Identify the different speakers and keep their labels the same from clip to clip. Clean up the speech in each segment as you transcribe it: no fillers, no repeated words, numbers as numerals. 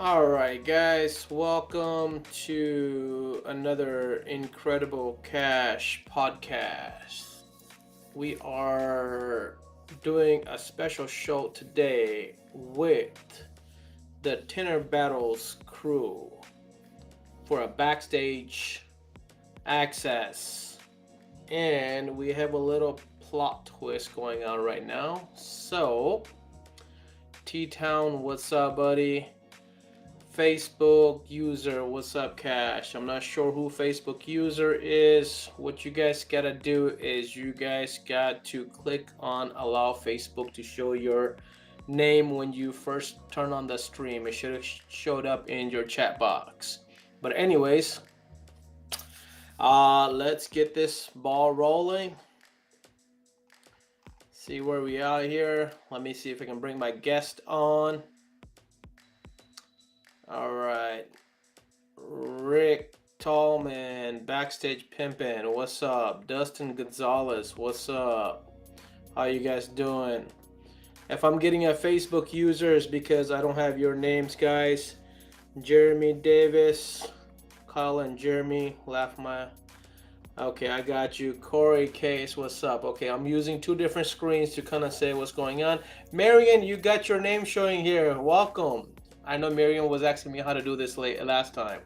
Speaker 1: All right, guys, welcome to another incredible KASH podcast. We are doing a special show today with the Tinter Battles crew for a backstage access. And we have a little plot twist going on right now. So, T-Town, what's up, buddy? Facebook user, what's up, KASH? I'm not sure who Facebook user is. What you guys gotta do is you guys got to click on allow Facebook to show your name when you first turn on the stream. It should have showed up in your chat box. But anyways, let's get this ball rolling. See where we are here. Let me see if I can bring my guest on. All right, Rick Tallman, Backstage Pimpin', what's up? Dustin Gonzalez, what's up? How you guys doing? If I'm getting a Facebook user, it's because I don't have your names, guys. Jeremy Davis, Kyle and Jeremy, laugh my... Okay, I got you. Corey Case, what's up? Okay, I'm using two different screens to kind of say what's going on. Marion, you got your name showing here. Welcome. I know Marion was asking me how to do this last time.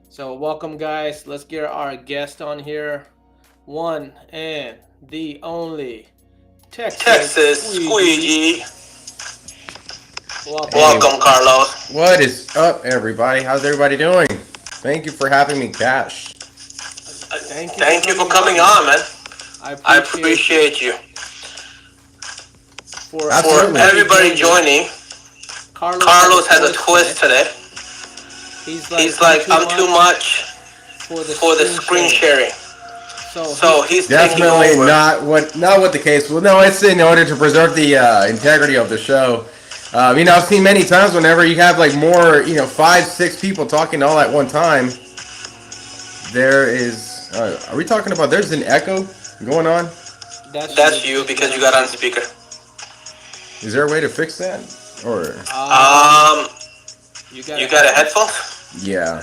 Speaker 1: So welcome, guys. Let's get our guest on here. One and the only Texas Squeegee.
Speaker 2: Welcome, Carlos. What is up, everybody? How's everybody doing? Thank you for having me, KASH.
Speaker 1: Thank you for coming on, man. I appreciate you. For everybody joining, Carlos has a twist today. He's like, I'm too much for the screen sharing. So he's
Speaker 2: definitely not what the case was. No, it's in order to preserve the integrity of the show. I've seen many times whenever you have like more, 5, 6 people talking all at one time. There is. Are we talking about? There's an echo going on.
Speaker 1: That's you because you got on speaker.
Speaker 2: Is there a way to fix that? Or
Speaker 1: you got a headphone?
Speaker 2: Yeah.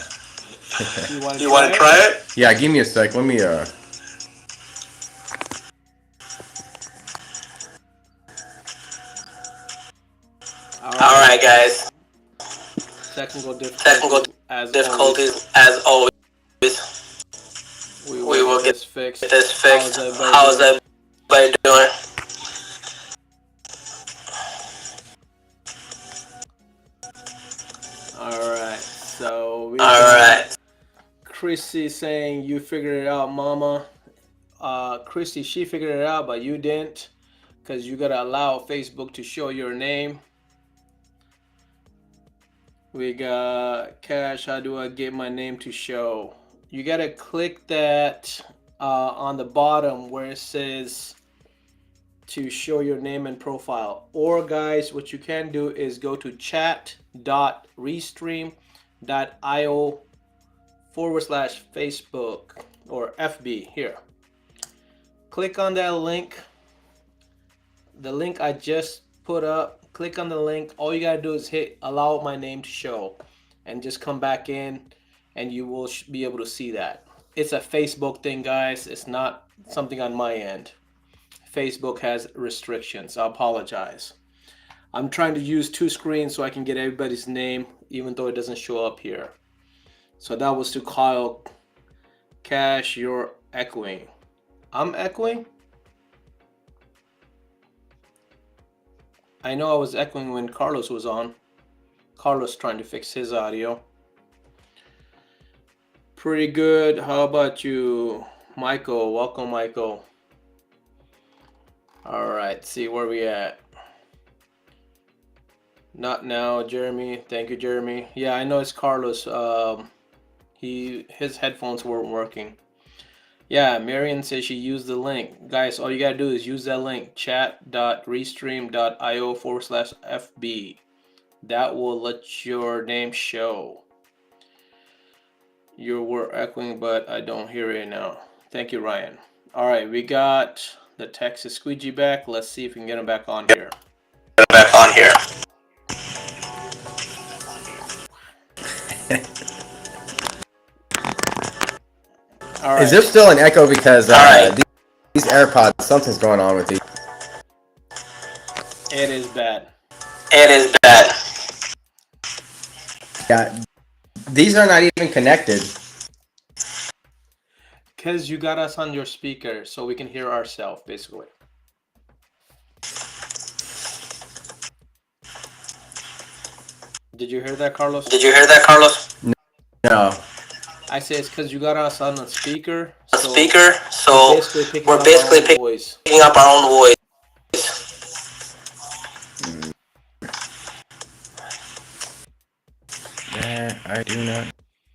Speaker 1: You want to try it?
Speaker 2: Yeah, give me a sec. Let me
Speaker 1: All right, guys. Technical difficulties as always. We will get this fixed. How's everybody doing? Alright, so we got Chrissy saying you figured it out, mama. Chrissy, she figured it out, but you didn't, because you gotta allow Facebook to show your name. We got KASH, how do I get my name to show? You gotta click that on the bottom where it says to show your name and profile. Or guys, what you can do is go to chat.restream.io/Facebook or FB here. Click on that link. The link I just put up. Click on the link. All you gotta do is hit allow my name to show and just come back in and you will be able to see that. It's a Facebook thing, guys. It's not something on my end. Facebook has restrictions. I apologize. I'm trying to use two screens so I can get everybody's name, even though it doesn't show up here. So that was to Kyle. KASH, you're echoing. I'm echoing? I know I was echoing when Carlos was on. Carlos trying to fix his audio. Pretty good. How about you, Michael? Welcome, Michael. All right, see where we at. Not now, Jeremy. Thank you, Jeremy. Yeah, I know it's Carlos. His headphones weren't working. Yeah, Marion says she used the link. Guys, all you gotta do is use that link, chat.restream.io/FB. That will let your name show. You were echoing, but I don't hear it now. Thank you, Ryan. All right, we got the Texas Squeegee back. Let's see if we can get him back on here. All
Speaker 2: Is
Speaker 1: right.
Speaker 2: there still an echo? Because these AirPods, something's going on with these.
Speaker 1: It is bad.
Speaker 3: It is bad.
Speaker 2: Yeah, these are not even connected.
Speaker 1: Because you got us on your speaker so we can hear ourselves, basically. Did you hear that, Carlos?
Speaker 3: Did you hear that, Carlos?
Speaker 2: No.
Speaker 1: I say it's because you got us on a speaker.
Speaker 3: A
Speaker 1: So
Speaker 3: speaker, so
Speaker 1: we're basically picking
Speaker 3: we're
Speaker 1: up our
Speaker 3: basically
Speaker 1: own voice.
Speaker 3: picking up our own voice.
Speaker 2: I do not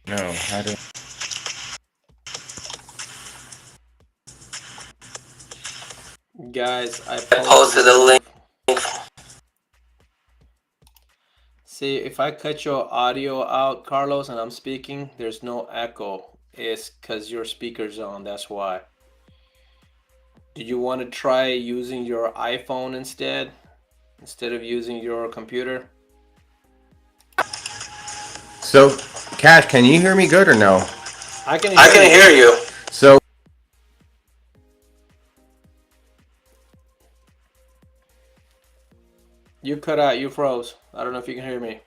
Speaker 2: know how to.
Speaker 1: Guys, I
Speaker 3: I
Speaker 1: posted
Speaker 3: posted
Speaker 1: a
Speaker 3: a
Speaker 1: link.
Speaker 3: link.
Speaker 1: See, if I cut your audio out, Carlos, and I'm speaking, there's no echo. It's because your speaker's on, that's why. Did you want to try using your iPhone instead of using your computer?
Speaker 2: So, Cash, can you hear me good or no?
Speaker 1: I can
Speaker 3: I
Speaker 1: hear
Speaker 3: can
Speaker 1: you.
Speaker 3: hear you.
Speaker 2: So,
Speaker 1: You cut out, you froze. I don't know if you can hear me.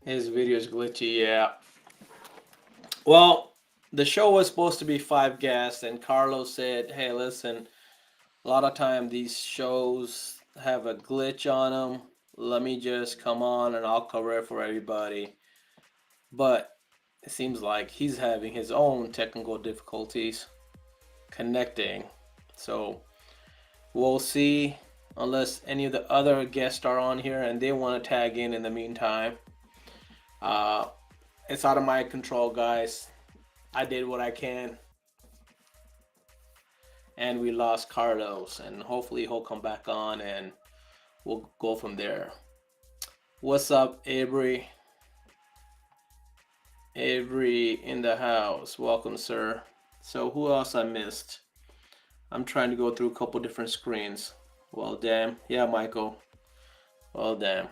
Speaker 1: His video is glitchy, yeah. Well, the show was supposed to be 5 guests, and Carlos said, hey, listen, a lot of time these shows have a glitch on them. Let me just come on and I'll cover it for everybody. But it seems like he's having his own technical difficulties connecting. So we'll see, unless any of the other guests are on here and they want to tag in the meantime. It's out of my control, guys. I did what I can. And we lost Carlos, and hopefully he'll come back on and we'll go from there. What's up, Avery? Avery in the house. Welcome, sir. So who else I missed? I'm trying to go through a couple different screens. Well, damn. Yeah, Michael. Well, damn.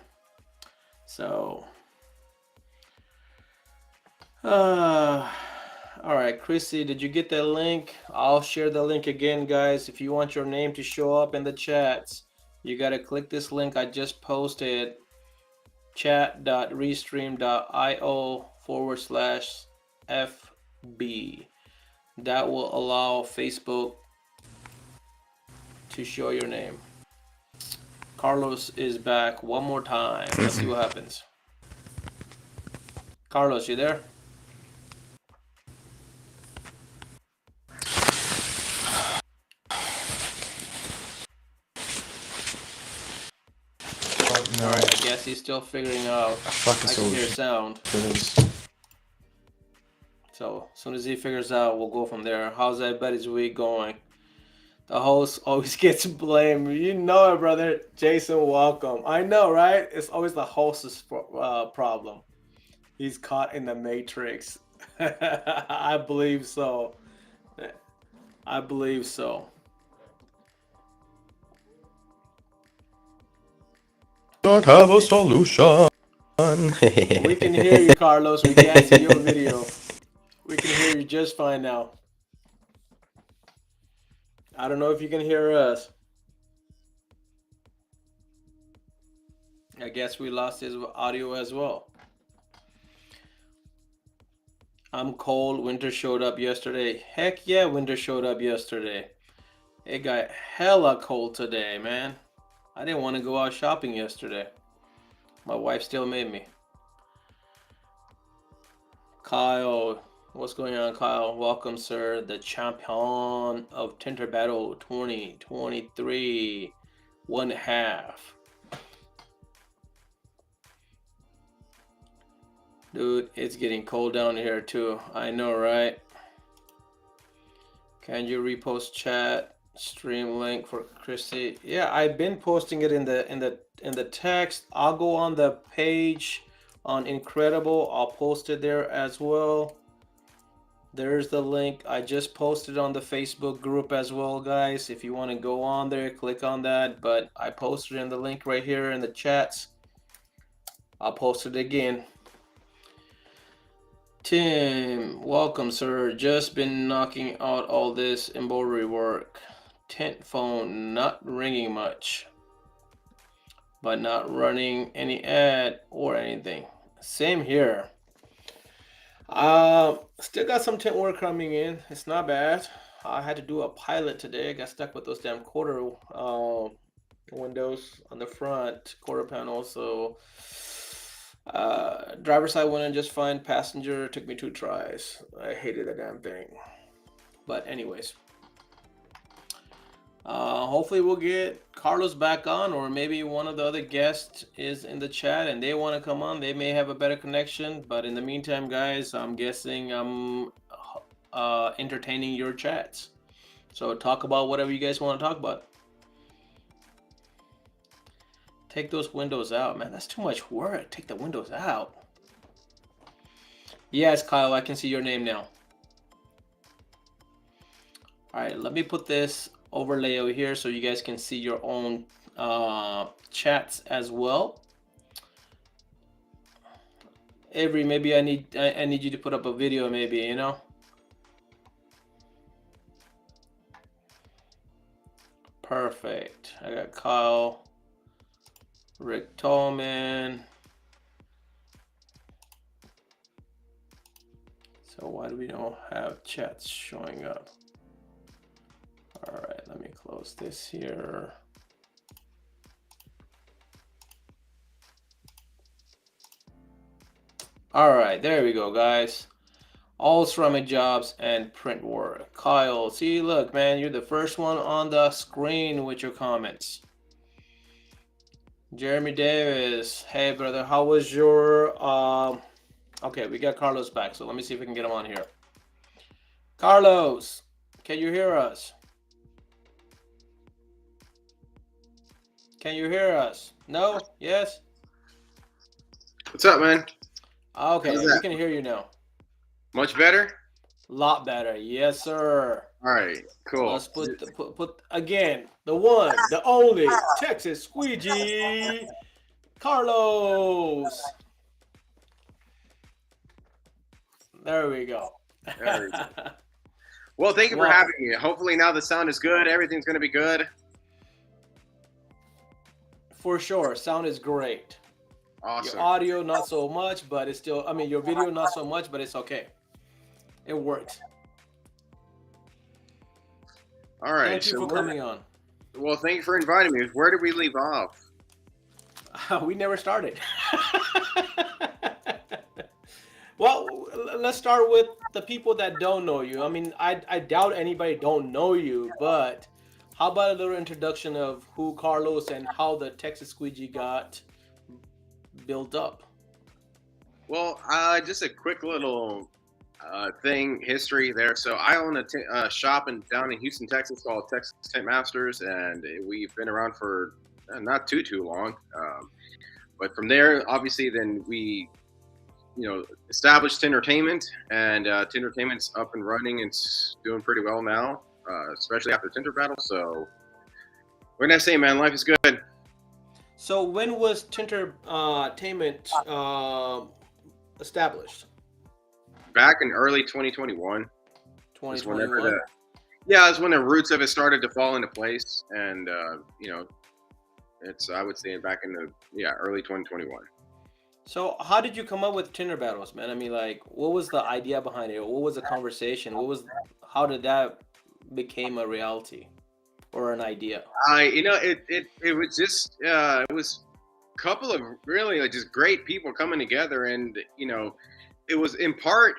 Speaker 1: So, all right, Chrissy, did you get that link? I'll share the link again, guys. If you want your name to show up in the chats, you got to click this link I just posted, chat.restream.io/FB. That will allow Facebook to show your name. Carlos is back one more time. Let's see what happens. Carlos, you there?
Speaker 2: no.
Speaker 1: Alright, I guess he's still figuring out. I can hear sound. So as soon as he figures out, we'll go from there. How's everybody's week going? The host always gets blamed. You know it, brother. Jason, welcome. I know, right? It's always the host's problem. He's caught in the matrix. I believe so. I believe so.
Speaker 2: Don't have a solution.
Speaker 1: We can hear you, Carlos. We can't see your video. We can hear you just fine now. I don't know if you can hear us. I guess we lost his audio as well. I'm cold. Winter showed up yesterday. Heck yeah, winter showed up yesterday. It got hella cold today, man. I didn't want to go out shopping yesterday. My wife still made me. Kyle, what's going on, Kyle? Welcome, sir. The champion of Tinter Battle 2023. 1/2. Dude, it's getting cold down here too. I know, right? Can you repost chat stream link for Chrissy? Yeah, I've been posting it in the text. I'll go on the page on InCREDITable. I'll post it there as well. There's the link. I just posted on the Facebook group as well, guys. If you want to go on there, click on that. But I posted in the link right here in the chats. I'll post it again. Tim, welcome, sir. Just been knocking out all this embroidery work. Tent phone not ringing much, but not running any ad or anything. Same here. Still got some tent work coming in. It's not bad. I had to do a pilot today. I got stuck with those damn quarter windows on the front quarter panel. So driver's side went in just fine. Passenger took me 2 tries. I hated the damn thing. But anyways, hopefully we'll get Carlos back on, or maybe one of the other guests is in the chat and they want to come on. They may have a better connection, but in the meantime, guys, I'm guessing I'm entertaining your chats. So talk about whatever you guys want to talk about. Take those windows out, man. That's too much work. Take the windows out. Yes, Kyle, I can see your name now. All right, let me put this overlay over here so you guys can see your own chats as well. Avery, maybe I need you to put up a video, maybe, you know. Perfect. I got Kyle, Rick Tolman. So why do we don't have chats showing up? All right, let me close this here. All right, there we go, guys. All ceramic jobs and print work. Kyle, see, look, man, you're the first one on the screen with your comments. Jeremy Davis, hey, brother, how was your, okay, we got Carlos back, so let me see if we can get him on here. Carlos, can you hear us? Can you hear us? No? Yes?
Speaker 2: What's up, man?
Speaker 1: Okay, we can hear you now.
Speaker 2: Much better?
Speaker 1: Lot better. Yes, sir.
Speaker 2: All right, cool.
Speaker 1: Let's put again, the one, the only Texas squeegee, Carlos. There we go.
Speaker 2: There we go. Well, thank you for having me. Hopefully now the sound is good. Everything's going to be good.
Speaker 1: For sure. Sound is great.
Speaker 2: Awesome.
Speaker 1: Your audio, not so much, but it's still, I mean, your video, not so much, but it's okay. It works.
Speaker 2: All right.
Speaker 1: Thank you for coming on.
Speaker 2: Well, thank you for inviting me. Where did we leave off?
Speaker 1: We never started. Well, let's start with the people that don't know you. I mean, I doubt anybody don't know you, but how about a little introduction of who Carlos and how the Texas Squeegee got built up?
Speaker 2: Well, just a quick little history there. So I own a shop down in Houston, Texas called Texas Tent Masters, and we've been around for not too long. But from there, obviously, then we established Tintertainment, and Tintertainment's up and running. It's doing pretty well now, especially after Tinter Battles. So what can I say, man? Life is good.
Speaker 1: So when was Tintertainment established?
Speaker 2: Back in early 2021.
Speaker 1: 2021?
Speaker 2: Yeah, it's when the roots of it started to fall into place. And, it's, I would say, back in the early 2021.
Speaker 1: So how did you come up with Tinter Battles, man? I mean, like, what was the idea behind it? What was the conversation? How did that became a reality or an idea?
Speaker 2: It was just it was a couple of really just great people coming together, and it was in part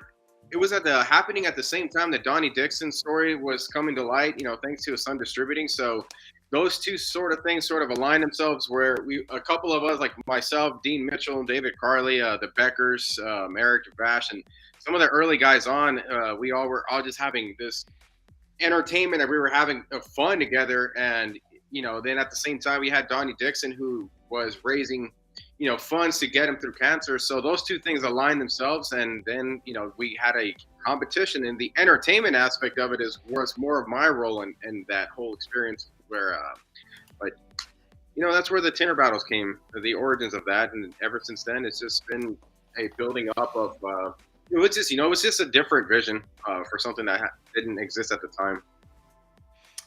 Speaker 2: it was happening at the same time that Donnie Dixon's story was coming to light. Thanks to his son distributing. So those two sort of things sort of align themselves, where a couple of us, like myself, Dean Mitchell, and David Carley, the Beckers, Eric Vash, and some of the early guys on, we all were all just having this entertainment that we were having fun together. And then at the same time we had Donnie Dixon, who was raising
Speaker 4: funds to get him through cancer. So those two things aligned themselves, and then we had a competition, and the entertainment aspect of it is was more of my role in that whole experience. Where, but that's where the Tinter Battles came, the origins of that, and ever since then, it's just been a building up of. It was just a different vision for something that didn't exist at the time.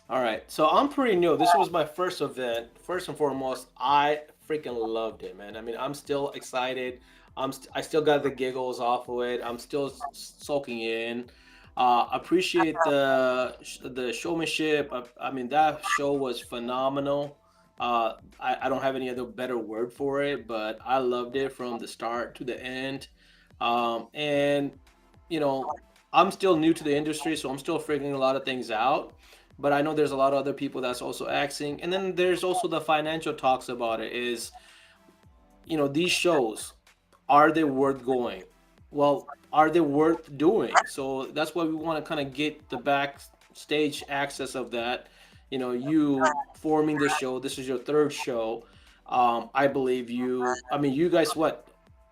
Speaker 1: All right, so I'm pretty new. This was my first event. First and foremost, I freaking loved it, man. I mean, I'm still excited. I still got the giggles off of it. I'm still soaking in. Appreciate the showmanship. I mean, that show was phenomenal. I don't have any other better word for it, but I loved it from the start to the end. And you know, I'm still new to the industry, so I'm still figuring a lot of things out. But I know there's a lot of other people that's also axing, and then there's also the financial talks about it. Is these shows, are they worth going? Well, are they worth doing? So that's why we want to kind of get the backstage access of that. You forming this show. This is your third show. I believe you. I mean, you guys what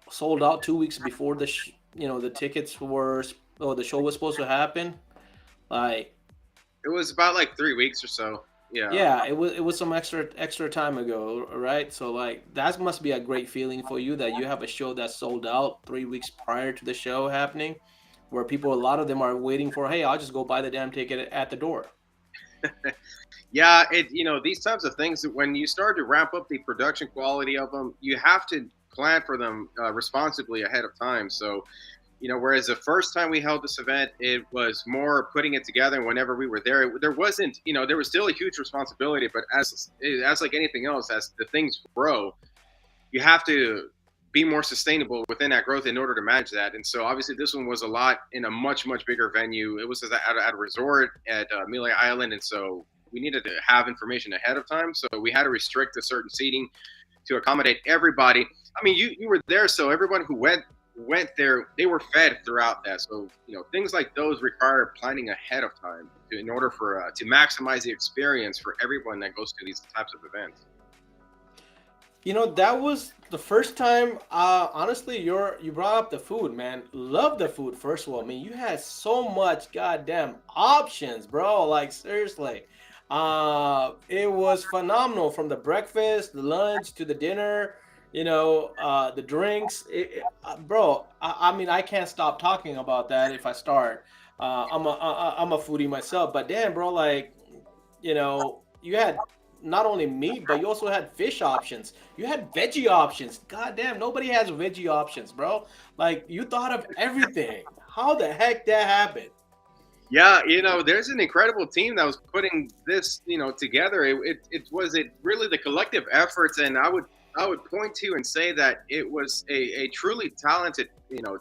Speaker 1: sold out 2 weeks before the tickets were or the show was supposed to happen. Like,
Speaker 4: It was about like 3 weeks or so. Yeah.
Speaker 1: yeah, it was some extra time ago, right? So like that must be a great feeling for you that you have a show that's sold out 3 weeks prior to the show happening, where people, a lot of them are waiting for, hey, I'll just go buy the damn ticket at the door.
Speaker 4: Yeah, these types of things, when you start to ramp up the production quality of them, you have to plan for them responsibly ahead of time. So whereas the first time we held this event, it was more putting it together. And whenever we were there, there wasn't, there was still a huge responsibility. But as like anything else, as the things grow, you have to be more sustainable within that growth in order to manage that. And so obviously this one was a lot in a much bigger venue. It was at a resort at Amelia Island, and so we needed to have information ahead of time. So we had to restrict a certain seating to accommodate everybody. I mean, you were there, so everyone who went there, they were fed throughout that. So things like those require planning ahead of time in order for to maximize the experience for everyone that goes to these types of events.
Speaker 1: That was the first time. Honestly, you brought up the food, man. Love the food. First of all, I mean, you had so much goddamn options, bro. Like seriously, it was phenomenal from the breakfast, the lunch to the dinner. The drinks, bro. I mean, I can't stop talking about that if I start. I'm a foodie myself, but damn, bro, like, you had not only meat, but you also had fish options. You had veggie options. God damn, nobody has veggie options, bro. Like, you thought of everything. How the heck that happened?
Speaker 4: Yeah, there's an incredible team that was putting this, together. It really the collective efforts, and I would point to and say that it was a truly talented,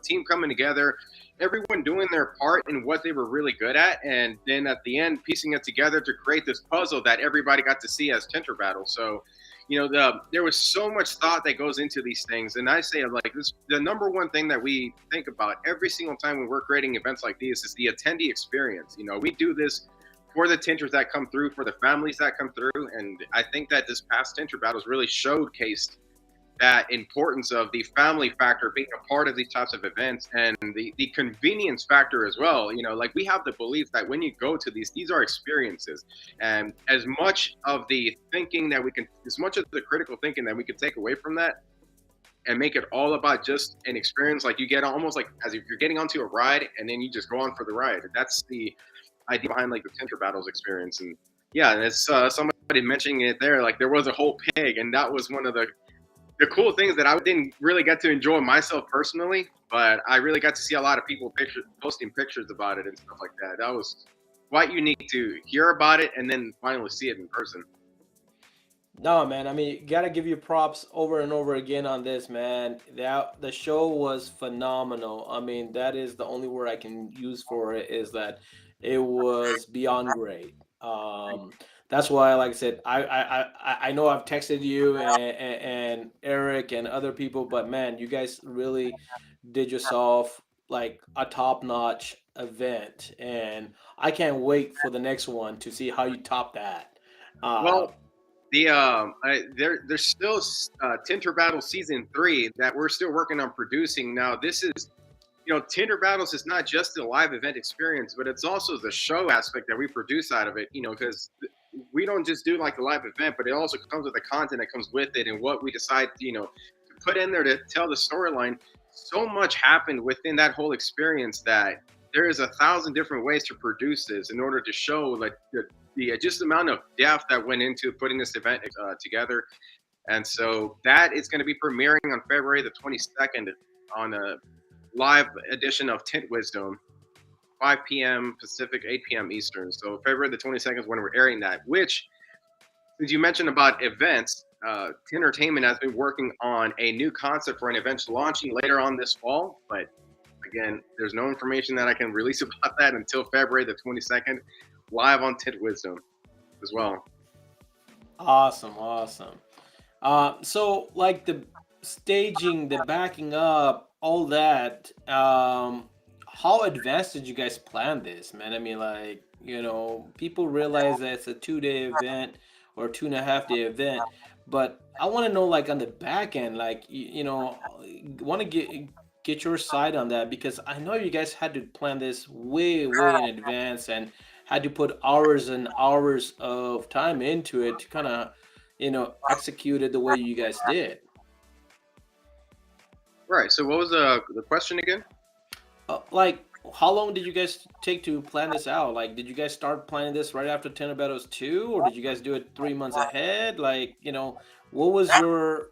Speaker 4: team coming together, everyone doing their part in what they were really good at, and then at the end piecing it together to create this puzzle that everybody got to see as Tinter Battle. So there was so much thought that goes into these things, and I say like this, the number one thing that we think about every single time when we're creating events like these is the attendee experience. We do this for the tinters that come through, for the families that come through, and I think that this past Tinter Battles really showcased that importance of the family factor being a part of these types of events, and the convenience factor as well. Like, we have the belief that when you go to these are experiences, and as much of the thinking that we can, as much of the critical thinking that we could take away from that and make it all about just an experience, like you get almost like as if you're getting onto a ride and then you just go on for the ride. That's the idea behind like the Tinter Battles experience. And yeah, and it's somebody mentioning it there, like there was a whole pig, and that was one of the cool things that I didn't really get to enjoy myself personally, but I really got to see a lot of people posting pictures about it and stuff like that. That was quite unique to hear about it and then finally see it in person.
Speaker 1: No, man. I mean, gotta give you props over and over again on this, man. That the show was phenomenal. I mean, that is the only word I can use for it, is that it was beyond great. That's why, like I said, I know I've texted you and Eric and other people, but man, you guys really did yourself like a top notch event, and I can't wait for the next one to see how you top that. Uh,
Speaker 4: Well, there's still Tinter Battles season 3 that we're still working on producing. Now this is, Tinter Battles is not just the live event experience, but it's also the show aspect that we produce out of it. Because we don't just do like the live event, but it also comes with the content that comes with it and what we decide, to put in there to tell the storyline. So much happened within that whole experience that there is 1,000 different ways to produce this in order to show like the just amount of depth that went into putting this event together. And so that is going to be premiering on February the 22nd on a live edition of Tint Wisdom, 5 p.m. Pacific, 8 p.m. Eastern. So February the 22nd is when we're airing that, which, since you mentioned about events, Tintertainment has been working on a new concept for an event launching later on this fall. But again, there's no information that I can release about that until February the 22nd, live on Tint Wisdom as well.
Speaker 1: Awesome. So like the staging, the backing up, all that. How advanced did you guys plan this, man? I mean, like, people realize that it's a 2-day event or 2.5-day event, but I want to know, like, on the back end, like, want to get your side on that, because I know you guys had to plan this way in advance and had to put hours and hours of time into it to kind of, execute it the way you guys did.
Speaker 4: Right. So what was the question again?
Speaker 1: Like, how long did you guys take to plan this out? Like, did you guys start planning this right after Tinter Battles 2, or did you guys do it 3 months ahead? Like, what was your,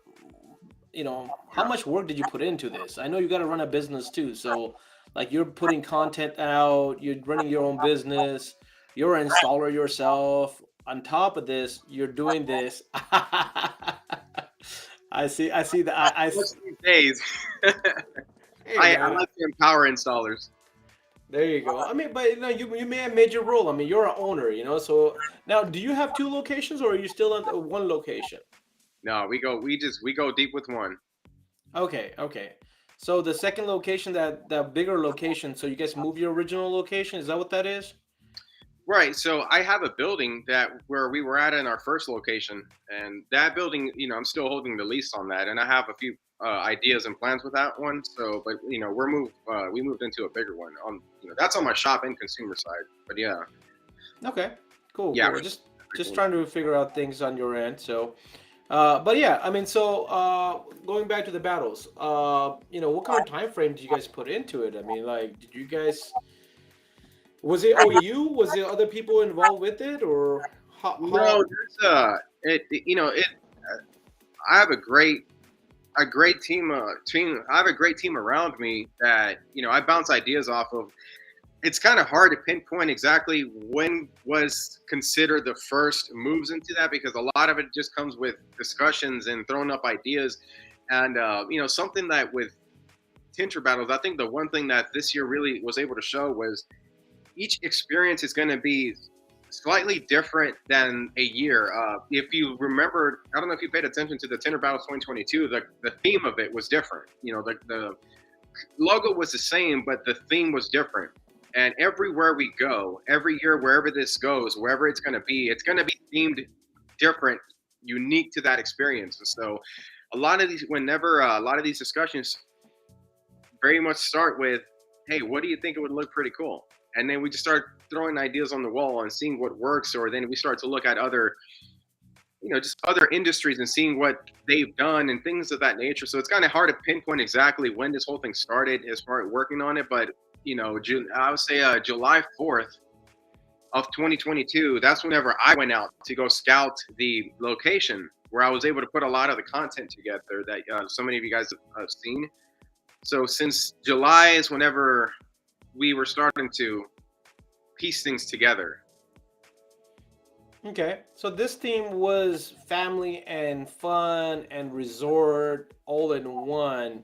Speaker 1: how much work did you put into this? I know you got to run a business too. So, like, you're putting content out, you're running your own business, you're an installer yourself. On top of this, you're doing this. I see that.
Speaker 4: These days.
Speaker 1: Hey,
Speaker 4: I like to empower installers.
Speaker 1: there you go. I mean, but you may have made your role. I mean, you're an owner, So now, do you have 2 locations, or are you still at 1 location?
Speaker 4: No, we go deep with one.
Speaker 1: Okay. So the second location, that bigger location, so you guys move your original location. Is that what that is?
Speaker 4: Right. So I have a building where we were at in our first location, and that building, I'm still holding the lease on that, and I have a few ideas and plans with that one. So, but we moved into a bigger one. That's on my shop and consumer side. But yeah.
Speaker 1: Okay. Cool.
Speaker 4: Yeah.
Speaker 1: Cool. Just trying to figure out things on your end. So, but yeah, I mean, so going back to the battles, what kind of time frame did you guys put into it? I mean, like, did you guys? Was it OU? Was there other people involved with it, or how?
Speaker 4: No, there's I have a great team. I have a great team around me that I bounce ideas off of. It's kind of hard to pinpoint exactly when was considered the first moves into that, because a lot of it just comes with discussions and throwing up ideas, and something that with Tinter Battles, I think the one thing that this year really was able to show was each experience is going to be slightly different than a year. If you remember, I don't know if you paid attention to the Tinter Battles 2022, the theme of it was different. The logo was the same, but the theme was different. And everywhere we go, every year, wherever this goes, wherever it's going to be themed different, unique to that experience. And so a lot of these discussions very much start with, hey, what do you think it would look pretty cool? And then we just start throwing ideas on the wall and seeing what works, or then we start to look at other, just other industries and seeing what they've done and things of that nature. So it's kind of hard to pinpoint exactly when this whole thing started as far as working on it. But, I would say July 4th of 2022, that's whenever I went out to go scout the location, where I was able to put a lot of the content together that so many of you guys have seen. So since July is whenever we were starting to piece things together.
Speaker 1: Okay, so this theme was family and fun and resort all in one.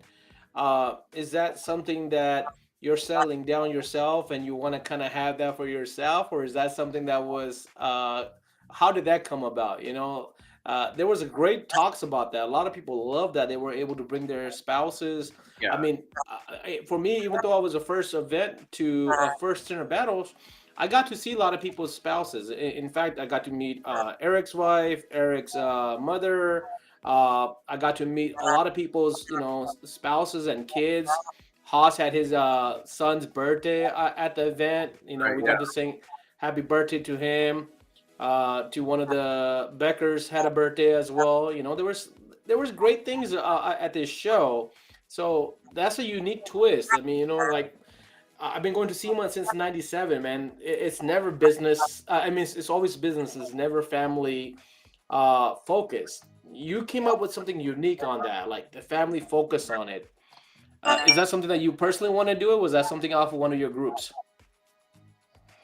Speaker 1: Is that something that you're settling down yourself and you want to kind of have that for yourself, or is that something that was? How did that come about? There was a great talks about that. A lot of people loved that they were able to bring their spouses.
Speaker 4: Yeah.
Speaker 1: I mean, for me, even though I was a first event to first Tinter Battles, I got to see a lot of people's spouses. In fact, I got to meet Eric's wife, Eric's mother. I got to meet a lot of people's, spouses and kids. Haas had his son's birthday at the event.
Speaker 4: Right.
Speaker 1: We
Speaker 4: Yeah.
Speaker 1: got to sing happy birthday to him. To one of the Beckers had a birthday as well. There was great things at this show. So that's a unique twist. I mean, like I've been going to SEMA since '97, man. It's never business. I mean, it's always business. It's never family focused. You came up with something unique on that, like the family focus on it. Is that something that you personally want to do? Or was that something off of one of your groups?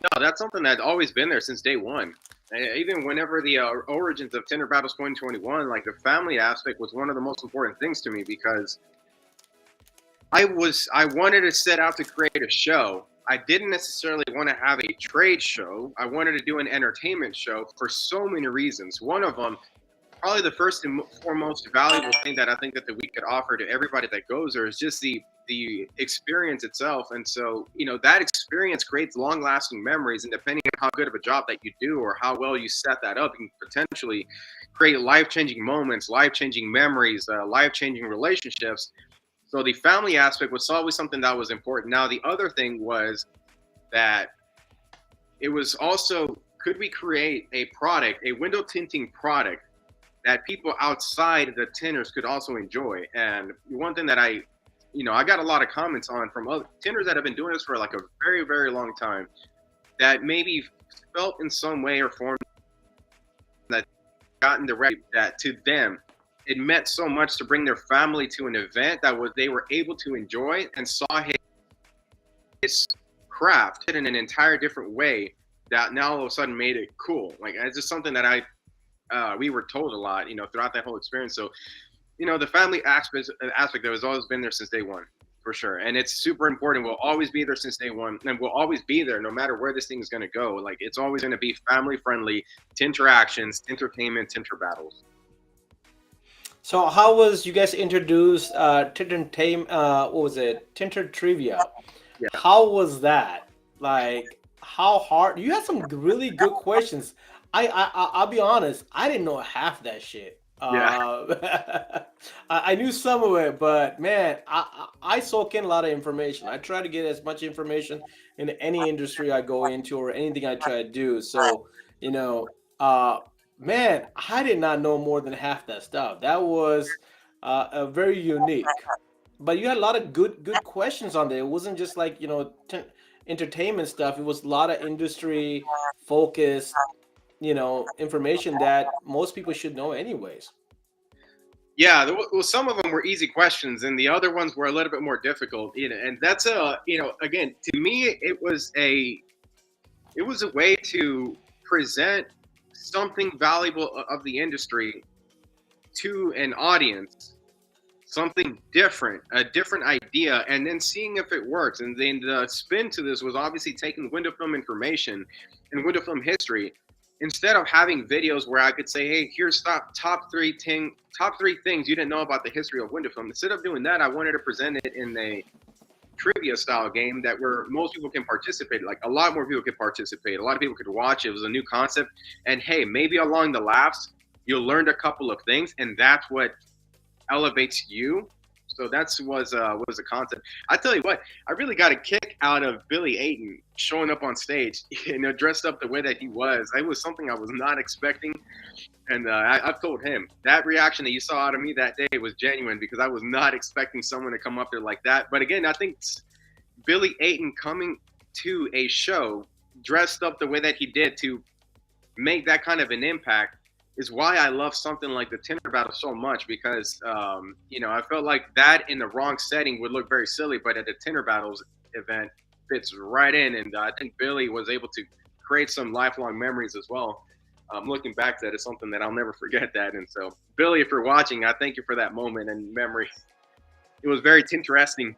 Speaker 4: No, that's something that's always been there since day one. Even whenever the origins of Tinter Battles 2021, like the family aspect was one of the most important things to me because I wanted to set out to create a show. I didn't necessarily want to have a trade show. I wanted to do an entertainment show for so many reasons. One of them, probably the first and foremost valuable thing that I think that we could offer to everybody that goes there is just the experience itself. And so, that experience creates long lasting memories. And depending on how good of a job that you do or how well you set that up, you can potentially create life changing moments, life changing memories, life changing relationships. So the family aspect was always something that was important. Now, the other thing was that it was also, could we create a product, a window tinting product that people outside the tinters could also enjoy? And one thing that I got a lot of comments on from other tinters that have been doing this for like a very, very long time that maybe felt in some way or form that gotten the right that to them it meant so much to bring their family to an event that they were able to enjoy and saw his craft in an entire different way that now all of a sudden made it cool. Like it's just something that we were told a lot, throughout that whole experience. So, the family aspect that has always been there since day one, for sure. And it's super important. We'll always be there since day one, and we'll always be there no matter where this thing is going to go. Like it's always going to be family friendly, Tinter actions, entertainment, Tinter battles.
Speaker 1: So how was you guys introduced what was it? Tinter Trivia.
Speaker 4: Yeah.
Speaker 1: How was that? Like how hard? You had some really good questions. I'll be honest, I didn't know half that shit. I knew some of it, but man, I soak in a lot of information. I try to get as much information in any industry I go into or anything I try to do. So, you know, uh, man, I did not know more than half that stuff. That was a very unique. But you had a lot of good questions on there. It wasn't just like entertainment stuff. It was a lot of industry focused, information that most people should know anyways.
Speaker 4: Yeah, well, some of them were easy questions, and the other ones were a little bit more difficult. And that's again, to me, it was a way to present something valuable of the industry to an audience, something different, a different idea, and then seeing if it works. And then the spin to this was obviously taking window film information and window film history. Instead of having videos where I could say, "Hey, here's top three things you didn't know about the history of window film." Instead of doing that, I wanted to present it in a trivia style game that where most people can participate. Like a lot more people could participate. A lot of people could watch. It was a new concept, and hey, maybe along the laughs, you learned a couple of things, and that's what elevates you. So was the concept. I tell you what, I really got a kick out of Billy Ayton showing up on stage, dressed up the way that he was. It was something I was not expecting, and I've told him that reaction that you saw out of me that day was genuine because I was not expecting someone to come up there like that. But again, I think Billy Ayton coming to a show dressed up the way that he did to make that kind of an impact is why I love something like the Tinter Battle so much because, I felt like that in the wrong setting would look very silly, but at the Tinter Battles event fits right in. And I think Billy was able to create some lifelong memories as well. Looking back to that is something that I'll never forget that. And so, Billy, if you're watching, I thank you for that moment and memory. It was very interesting.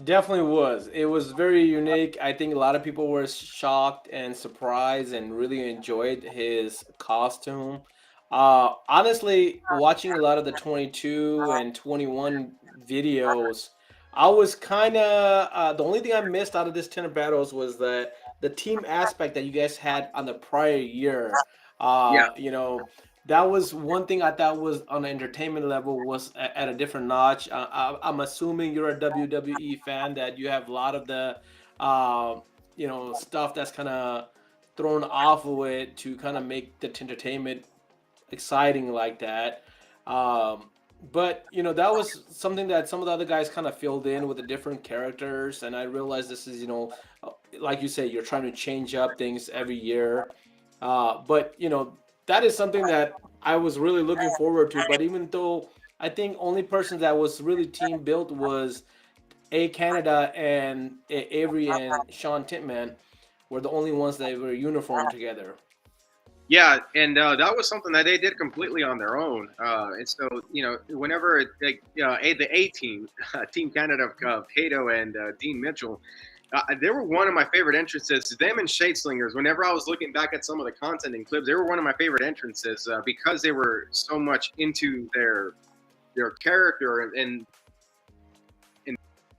Speaker 1: Definitely was. It was very unique. I think a lot of people were shocked and surprised and really enjoyed his costume. Honestly, watching a lot of the 22 and 21 videos, I was kind of the only thing I missed out of this Tinter Battles was the team aspect that you guys had on the prior year.
Speaker 4: Yeah,
Speaker 1: You know, that was one thing I thought was on the entertainment level was at a different notch. I'm assuming you're a WWE fan that you have a lot of the uh, stuff that's kind of thrown off of it to kind of make the entertainment exciting like that. Um, but that was something that some of the other guys kind of filled in with the different characters, and I realized this is like you say, you're trying to change up things every year. But that is something that I was really looking forward to. But even though I think only person that was really team built was A Canada and Avery and Sean Titman were the only ones that were uniform together.
Speaker 4: yeah, and that was something that they did completely on their own. And so, whenever the A team, Team Canada of Cato and Dean Mitchell, they were one of my favorite entrances. Them and Shade Slingers. Whenever I was looking back at some of the content and clips, they were one of my favorite entrances because they were so much into their character and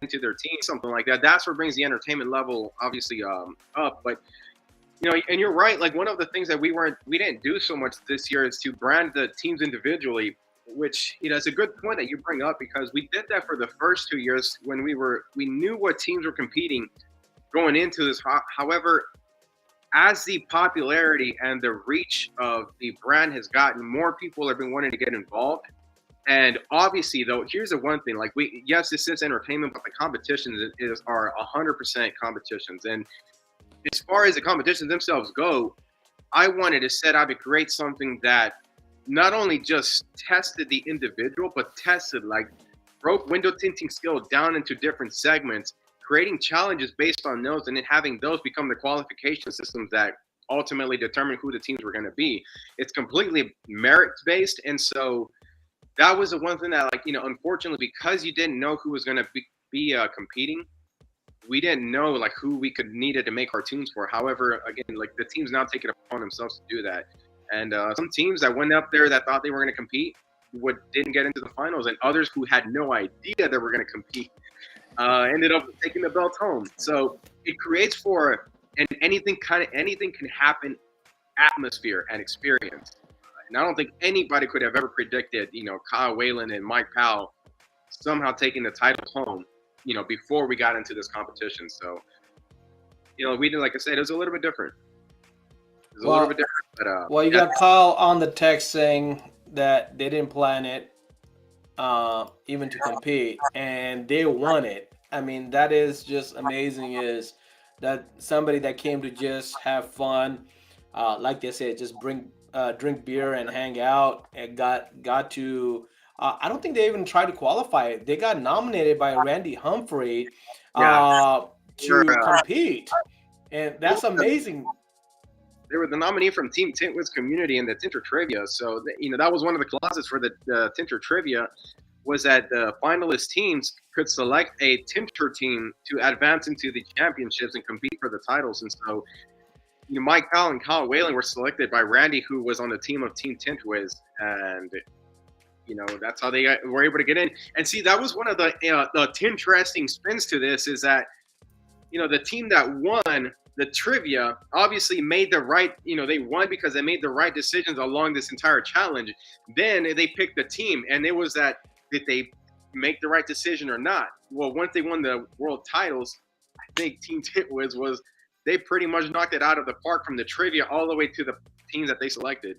Speaker 4: into their team, something like that. That's what brings the entertainment level obviously up. But and you're right. Like one of the things that we didn't do so much this year is to brand the teams individually, which is a good point that you bring up because we did that for the first 2 years when we knew what teams were competing going into this. However, as the popularity and the reach of the brand has gotten, more people have been wanting to get involved. And obviously, though, here's the one thing: like yes, this is entertainment, but the competitions are 100% competitions. And as far as the competitions themselves go, I wanted to set out to create something that not only just tested the individual, but tested broke window tinting skill down into different segments, creating challenges based on those, and then having those become the qualification systems that ultimately determine who the teams were going to be. It's completely merit based, and so that was the one thing that, unfortunately, because you didn't know who was going to be competing, we didn't know who we could needed to make cartoons for. However, again, the teams now take it upon themselves to do that. And some teams that went up there that thought they were going to compete didn't get into the finals, and others who had no idea they were going to compete ended up taking the belt home. So it creates for and anything can happen atmosphere and experience. And I don't think anybody could have ever predicted, Kyle Whalen and Mike Powell somehow taking the title home, before we got into this competition. So, we did, like I said, it was a little bit different. It was a little bit different, but
Speaker 1: well, you got Kyle on the text saying that they didn't plan it, even to compete, and they won it. I mean, that is just amazing. Is that somebody that came to just have fun, like they said, just drink beer and hang out, and got to. I don't think they even tried to qualify. They got nominated by Randy Humphrey
Speaker 4: yeah,
Speaker 1: to compete, and that's amazing.
Speaker 4: they were the nominee from Team Tintwood's community in the Tinter Trivia. So, that was one of the clauses for the Tinter Trivia was that the finalist teams could select a Tinter team to advance into the championships and compete for the titles. And so, Mike Powell and Kyle Whalen were selected by Randy, who was on the team of Team Tintwiz, and that's how they were able to get in. And see, that was one of the interesting spins to this is that the team that won the trivia obviously made the right, they won because they made the right decisions along this entire challenge. Then they picked the team, and it was that did they make the right decision or not? Well, once they won the world titles, I think Team Tintwiz was they pretty much knocked it out of the park from the trivia all the way to the teams that they selected.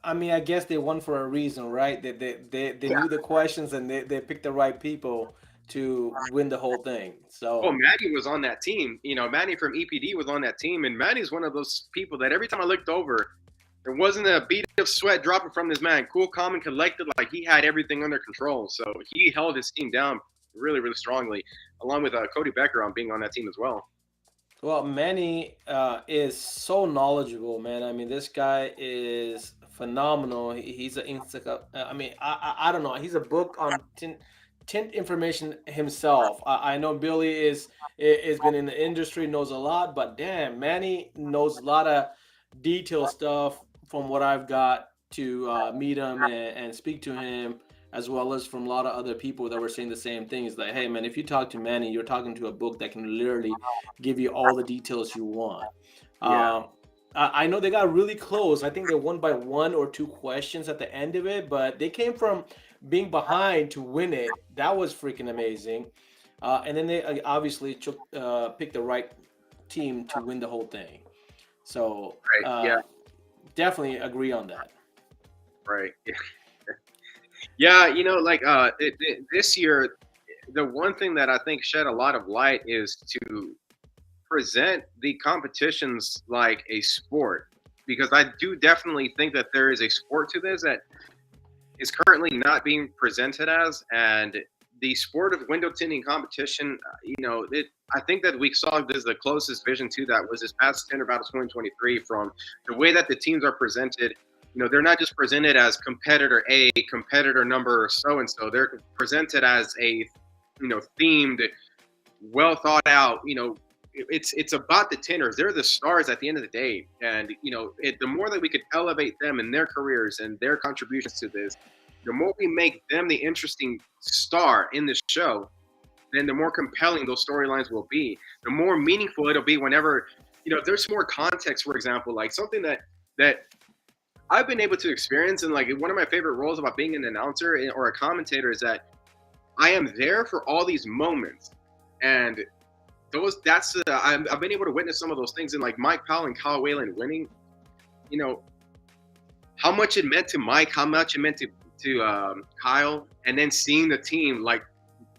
Speaker 1: I mean, I guess they won for a reason, right? They knew the questions and they picked the right people to win the whole thing. So,
Speaker 4: Oh, Manny was on that team. Manny from EPD was on that team, and Manny's one of those people that every time I looked over, there wasn't a bead of sweat dropping from this man. Cool, calm, and collected, like he had everything under control. So he held his team down really, really strongly, along with Cody Becker on being on that team as well.
Speaker 1: well, Manny is so knowledgeable, man. I mean, this guy is phenomenal. He's an I mean, I don't know. He's a book on tint information himself. I know Billy is been in the industry, knows a lot, but damn, Manny knows a lot of detailed stuff from what I've got to meet him and speak to him. as well as from a lot of other people that were saying the same things. Like, hey man, if you talk to Manny, you're talking to a book that can literally give you all the details you want.
Speaker 4: Yeah.
Speaker 1: Um, I know they got really close. I think they won by 1 or 2 questions at the end of it, but they came from being behind to win it. That was freaking amazing. And then they obviously picked the right team to win the whole thing. So
Speaker 4: Right. Yeah.
Speaker 1: definitely agree on that.
Speaker 4: Right. Yeah. Yeah. Like this year, the one thing that I think shed a lot of light is to present the competitions like a sport, because I do definitely think that there is a sport to this that is currently not being presented as. And the sport of window tinting competition, I think that we saw this, the closest vision to that was this past Tinter Battles 2023. From the way that the teams are presented, they're not just presented as competitor A, competitor number so and so. They're presented as a themed, well thought out. It's about the Tinters. They're the stars at the end of the day, and the more that we could elevate them in their careers and their contributions to this, the more we make them the interesting star in the show, then the more compelling those storylines will be. The more meaningful it'll be whenever there's more context. For example, like something that I've been able to experience, and like one of my favorite roles about being an announcer or a commentator is that I am there for all these moments, and I've been able to witness some of those things in like Mike Powell and Kyle Whalen winning. How much it meant to Mike, how much it meant to Kyle, and then seeing the team like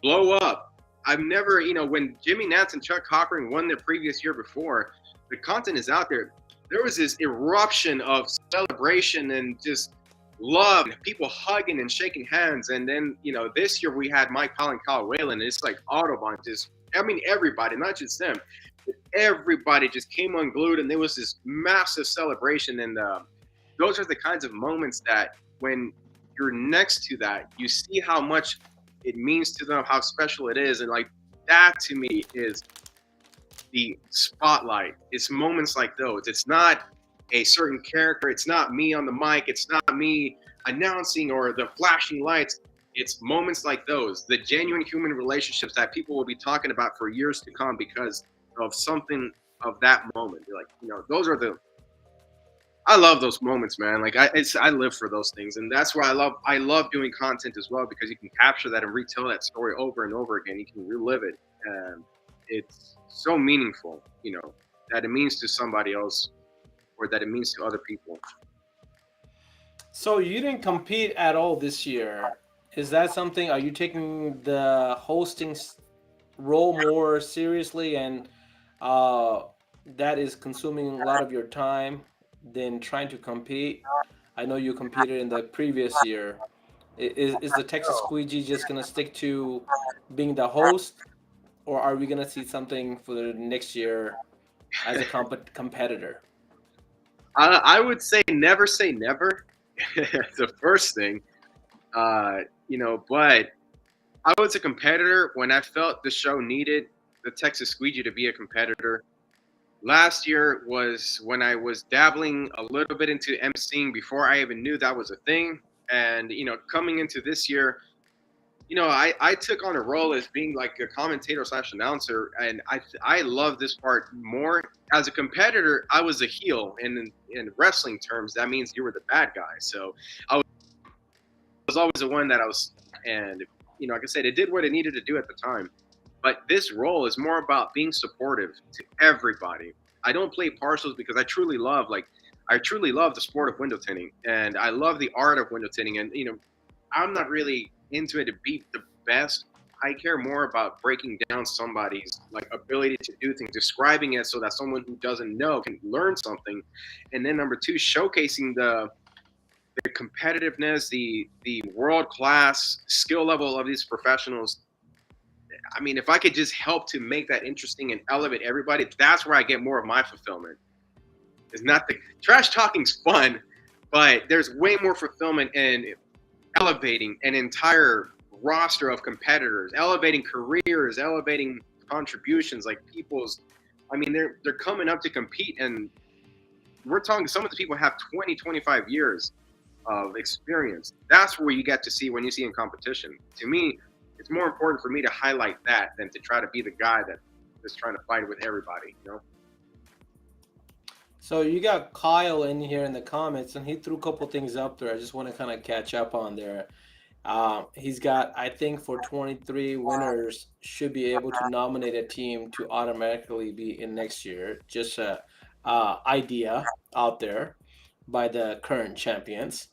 Speaker 4: blow up. I've never, when Jimmy Nance and Chuck Cochran won their previous year before, the content is out there. There was this eruption of celebration and just love, people hugging and shaking hands. And then, this year we had Mike Powell and Kyle Whalen, and it's like Audubon everybody, not just them, but everybody just came unglued, and there was this massive celebration. And those are the kinds of moments that when you're next to that, you see how much it means to them, how special it is. And like that to me is the spotlight. It's moments like those. It's not a certain character. It's not me on the mic. It's not me announcing or the flashing lights. It's moments like those, the genuine human relationships that people will be talking about for years to come because of something of that moment. You're like, those are I love those moments, man. Like I live for those things, and that's why I love doing content as well, because you can capture that and retell that story over and over again. You can relive it, and it's so meaningful, that it means to somebody else, or that it means to other people.
Speaker 1: So you didn't compete at all this year. Is that something? Are you taking the hosting role more seriously, and uh, that is consuming a lot of your time than trying to compete? I know you competed in the previous year. Is the Texas Squeegee just gonna stick to being the host, or are we gonna see something for the next year as a competitor?
Speaker 4: I would say never. The first thing, but I was a competitor when I felt the show needed the Texas Squeegee to be a competitor. Last year was when I was dabbling a little bit into emceeing before I even knew that was a thing. And, coming into this year, I took on a role as being like a commentator / announcer. And I love this part more. As a competitor, I was a heel. And in wrestling terms, that means you were the bad guy. So I was always the one that I was, and, like I said, it did what it needed to do at the time. But this role is more about being supportive to everybody. I don't play partials because I truly love the sport of window tinting, and I love the art of window tinting. And I'm not really into it to be the best. I care more about breaking down somebody's like ability to do things, describing it so that someone who doesn't know can learn something. And then number two, showcasing the competitiveness, the world class skill level of these professionals. I mean, if I could just help to make that interesting and elevate everybody, that's where I get more of my fulfillment. It's not the trash talking's fun, but there's way more fulfillment in elevating an entire roster of competitors, elevating careers, elevating contributions, like people's. I mean, they're coming up to compete, and we're talking. Some of the people have 20, 25 years, of experience. That's where you get to see when you see in competition. To me, it's more important for me to highlight that than to try to be the guy that is trying to fight with everybody, you know?
Speaker 1: So you got Kyle in here in the comments, and he threw a couple things up there. I just want to kind of catch up on there. He's got, I think, for 23 winners, should be able to nominate a team to automatically be in next year. Just a idea out there by the current champions.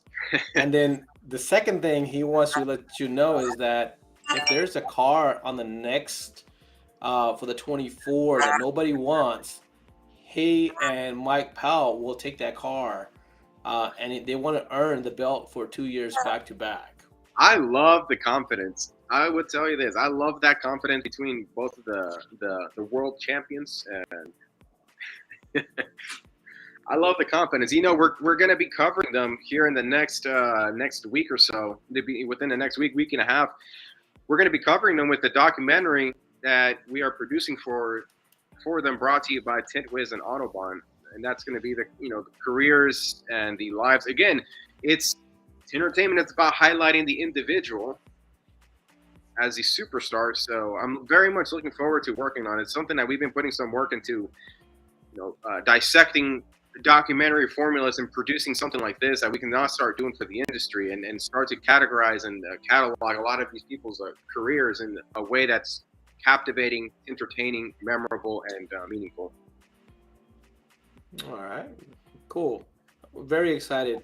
Speaker 1: And then the second thing he wants to let you know is that if there's a car on the next for the 24 that nobody wants, he and Mike Powell will take that car, and they want to earn the belt for 2 years back to back.
Speaker 4: I love the confidence. I would tell you this. I love that confidence between both of the world champions, and I love the confidence. You know, we're going to be covering them here in the next week or so. Within the next week and a half, we're going to be covering them with the documentary that we are producing for them, brought to you by Tintwiz and Autobahn, and that's going to be the careers and the lives. Again, it's entertainment. It's about highlighting the individual as the superstar. So I'm very much looking forward to working on it. It's something that we've been putting some work into, dissecting documentary formulas and producing something like this that we can now start doing for the industry, and start to categorize and catalog a lot of these people's careers in a way that's captivating, entertaining, memorable, and meaningful.
Speaker 1: All right, cool. Very excited.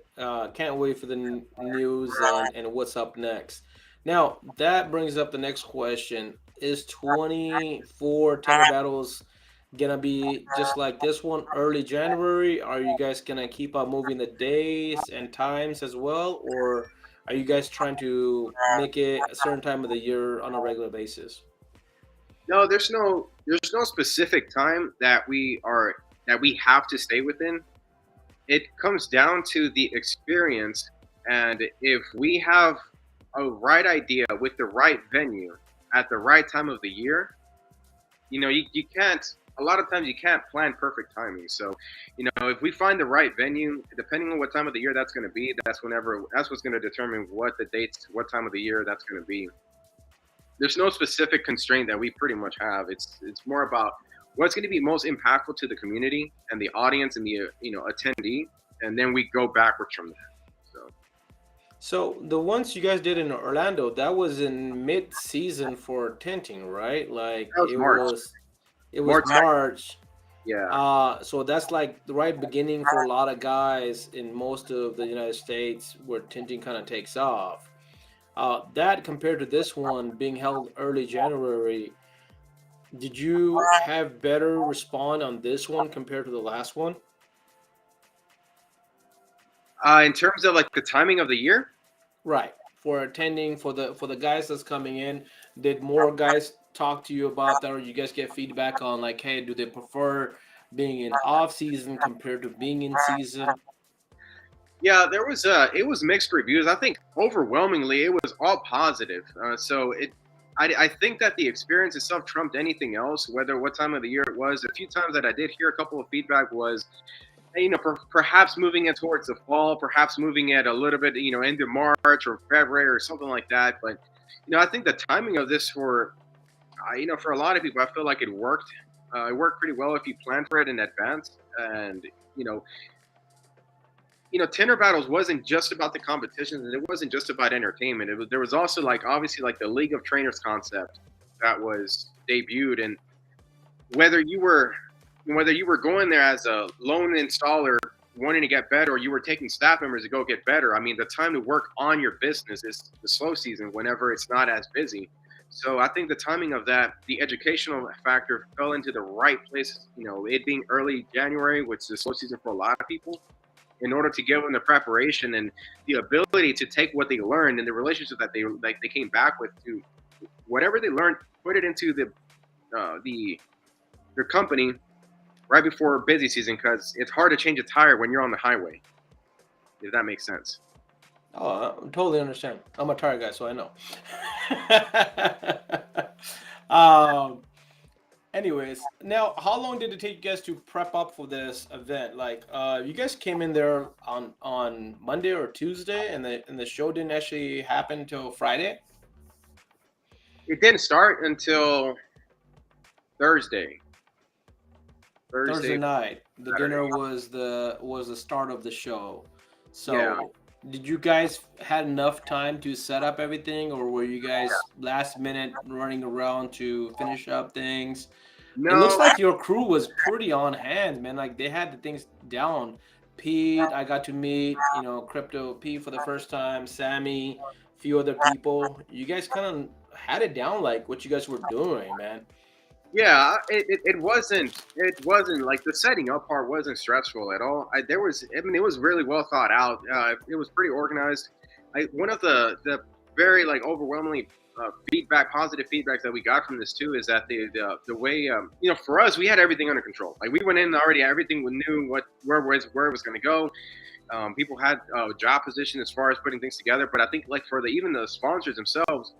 Speaker 1: Can't wait for the news and what's up next. Now, that brings up the next question. Is 24 Tinter Battles gonna be just like this one, early January? Are you guys gonna keep on moving the days and times as well? Or are you guys trying to make it a certain time of the year on a regular basis?
Speaker 4: No, there's no specific time that we have to stay within. It comes down to the experience, and if we have a right idea with the right venue at the right time of the year, you can't. A lot of times you can't plan perfect timing. So, if we find the right venue, depending on what time of the year that's going to be, that's what's going to determine what the dates, what time of the year that's going to be. There's no specific constraint that we pretty much have. It's more about what's going to be most impactful to the community and the audience and the attendee, and then we go backwards from there.
Speaker 1: So the ones you guys did in Orlando, that was in mid-season for tenting, right? Like
Speaker 4: That was March.
Speaker 1: It was March.
Speaker 4: Yeah.
Speaker 1: So that's like the right beginning for a lot of guys in most of the United States where tenting kind of takes off. That compared to this one being held early January, did you have better respond on this one compared to the last one?
Speaker 4: In terms of like the timing of the year,
Speaker 1: Right. For attending for the guys that's coming in, did more guys talk to you about that, or you guys get feedback on like, hey, do they prefer being in off season compared to being in season?
Speaker 4: yeah, it was mixed reviews. I think overwhelmingly it was all positive. I think that the experience itself trumped anything else, whether what time of the year it was. A few times that I did hear a couple of feedback was, perhaps moving it towards the fall, perhaps moving it a little bit, into March or February or something like that. But, I think the timing of this for a lot of people, I feel like it worked. It worked pretty well if you plan for it in advance. And, Tinter Battles wasn't just about the competitions, and it wasn't just about entertainment. There was also obviously the League of Trainers concept that was debuted, and whether you were going there as a lone installer wanting to get better, or you were taking staff members to go get better, I mean, the time to work on your business is the slow season whenever it's not as busy. So I think the timing of that, the educational factor fell into the right place, it being early January, which is the slow season for a lot of people, in order to give them the preparation and the ability to take what they learned and the relationship that they came back with, to whatever they learned, put it into their company right before busy season, because it's hard to change a tire when you're on the highway, if that makes sense.
Speaker 1: Oh, I totally understand. I'm a tire guy, so I know. Anyways, now how long did it take you guys to prep up for this event? Like, you guys came in there on Monday or Tuesday, and the show didn't actually happen until Friday,
Speaker 4: It didn't start until Thursday.
Speaker 1: Thursday
Speaker 4: Thursday,
Speaker 1: night. The
Speaker 4: Saturday.
Speaker 1: dinner was the start of the show.
Speaker 4: Yeah.
Speaker 1: So, did you guys had enough time to set up everything, or were you guys last minute running around to finish up things? It looks
Speaker 4: No.
Speaker 1: like your crew was pretty on hand, man. Like they had the things down. Pete, I got to meet, Crypto Pete for the first time, Sammy, a few other people. You guys kind of had it down like what you guys were doing, man.
Speaker 4: Yeah, it wasn't like the setting up part wasn't stressful at all. I mean, it was really well thought out. It was pretty organized. One of the very like overwhelmingly positive feedback that we got from this too is that the way for us we had everything under control. Like we went in already, everything we knew where it was going to go. People had job position as far as putting things together, but I think like for the even the sponsors themselves,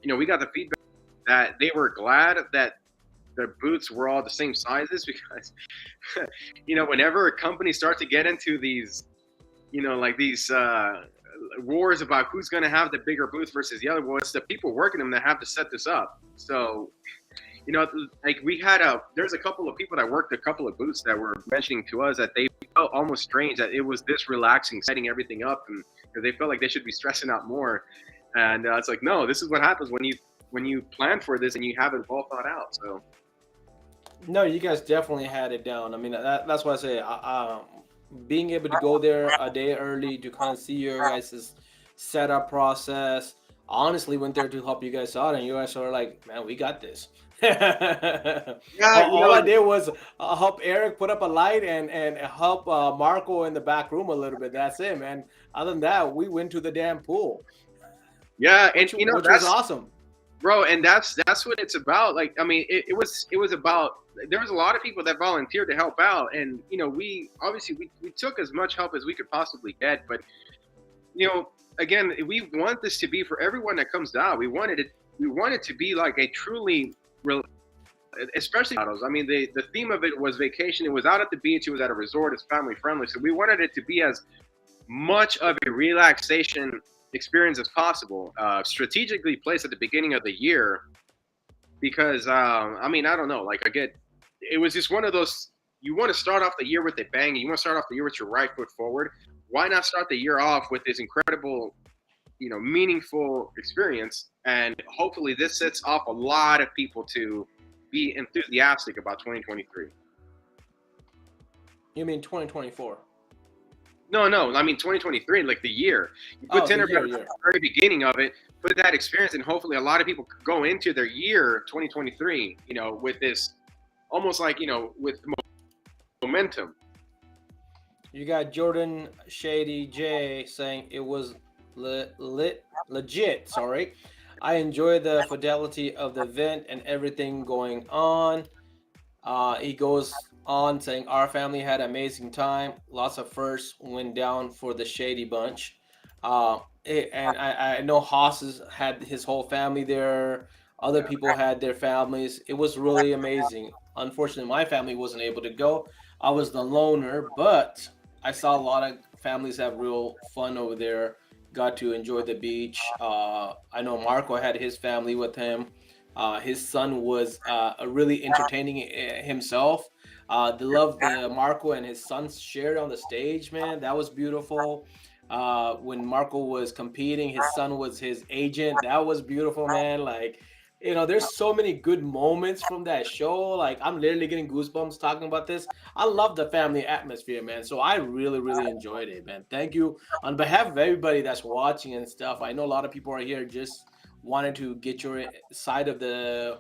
Speaker 4: we got the feedback that they were glad that the booths were all the same sizes because whenever a company starts to get into these like these wars about who's going to have the bigger booth versus the other, well, it's the people working them that have to set this up. So like we had there's a couple of people that worked a couple of booths that were mentioning to us that they felt almost strange that it was this relaxing setting everything up, and they felt like they should be stressing out more. And it's like, no, this is what happens when you plan for this and you have it all thought out. So
Speaker 1: No, you guys definitely had it down. I mean, that's why I say, being able to go there a day early to kind of see your guys' setup process. Honestly, went there to help you guys out, and you guys are like, man, we got this.
Speaker 4: yeah,
Speaker 1: All I did was help Eric put up a light and help Marco in the back room a little bit. That's it, man. Other than that, we went to the damn pool,
Speaker 4: yeah, and
Speaker 1: which was
Speaker 4: that's
Speaker 1: awesome.
Speaker 4: bro, and that's what it's about. Like, I mean, it was about, there was a lot of people that volunteered to help out, and we obviously we took as much help as we could possibly get, but again, we want this to be for everyone that comes down. We wanted to be like a truly real, especially models. I mean, the theme of it was vacation. It was out at the beach. It was at a resort. It's family friendly, so we wanted it to be as much of a relaxation experience as possible. Strategically placed at the beginning of the year because I mean, I don't know. Like, it was just one of those. You want to start off the year with a bang. And you want to start off the year with your right foot forward. Why not start the year off with this incredible, meaningful experience? And hopefully, this sets off a lot of people to be enthusiastic about 2023.
Speaker 1: You mean 2024?
Speaker 4: No, I mean 2023, like the year. You put Tinter Battles at the very beginning of it, put that experience, and hopefully a lot of people could go into their year 2023, with this almost like, with momentum.
Speaker 1: You got Jordan Shady J saying it was legit. Sorry, I enjoy the fidelity of the event and everything going on. He goes on saying our family had an amazing time. Lots of firsts went down for the Shady Bunch. And I know Haas had his whole family there. Other people had their families. It was really amazing. Unfortunately, my family wasn't able to go. I was the loner, but I saw a lot of families have real fun over there. Got to enjoy the beach. I know Marco had his family with him. His son was really entertaining himself. The love that Marco and his son shared on the stage, man, that was beautiful. When Marco was competing, his son was his agent. That was beautiful, man. Like, there's so many good moments from that show. Like, I'm literally getting goosebumps talking about this. I love the family atmosphere, man. So I really, really enjoyed it, man. Thank you on behalf of everybody that's watching and stuff. I know a lot of people are here just wanted to get your side of the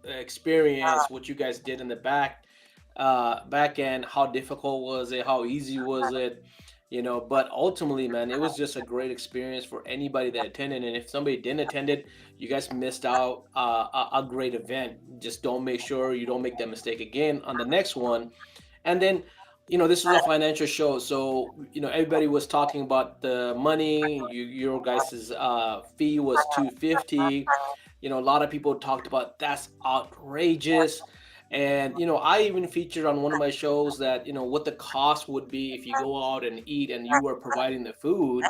Speaker 1: experience, what you guys did in the back end, how difficult was it, how easy was it, but ultimately, man, it was just a great experience for anybody that attended. And if somebody didn't attend it, you guys missed out a great event. Just don't make sure you don't make that mistake again on the next one. And then this is a financial show, so everybody was talking about the money. Your guys' fee was $250. A lot of people talked about that's outrageous. And I even featured on one of my shows that what the cost would be if you go out and eat and you were providing the food,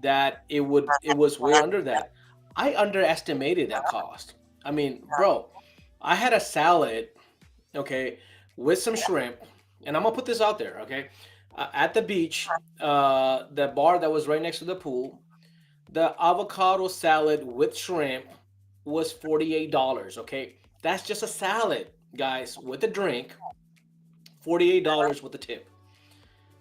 Speaker 1: that it was way under that. I underestimated that cost. I mean, bro, I had a salad, okay, with some shrimp, and I'm gonna put this out there, okay, at the beach, the bar that was right next to the pool, the avocado salad with shrimp was $48. Okay, that's just a salad, guys, with a drink. $48 with a tip.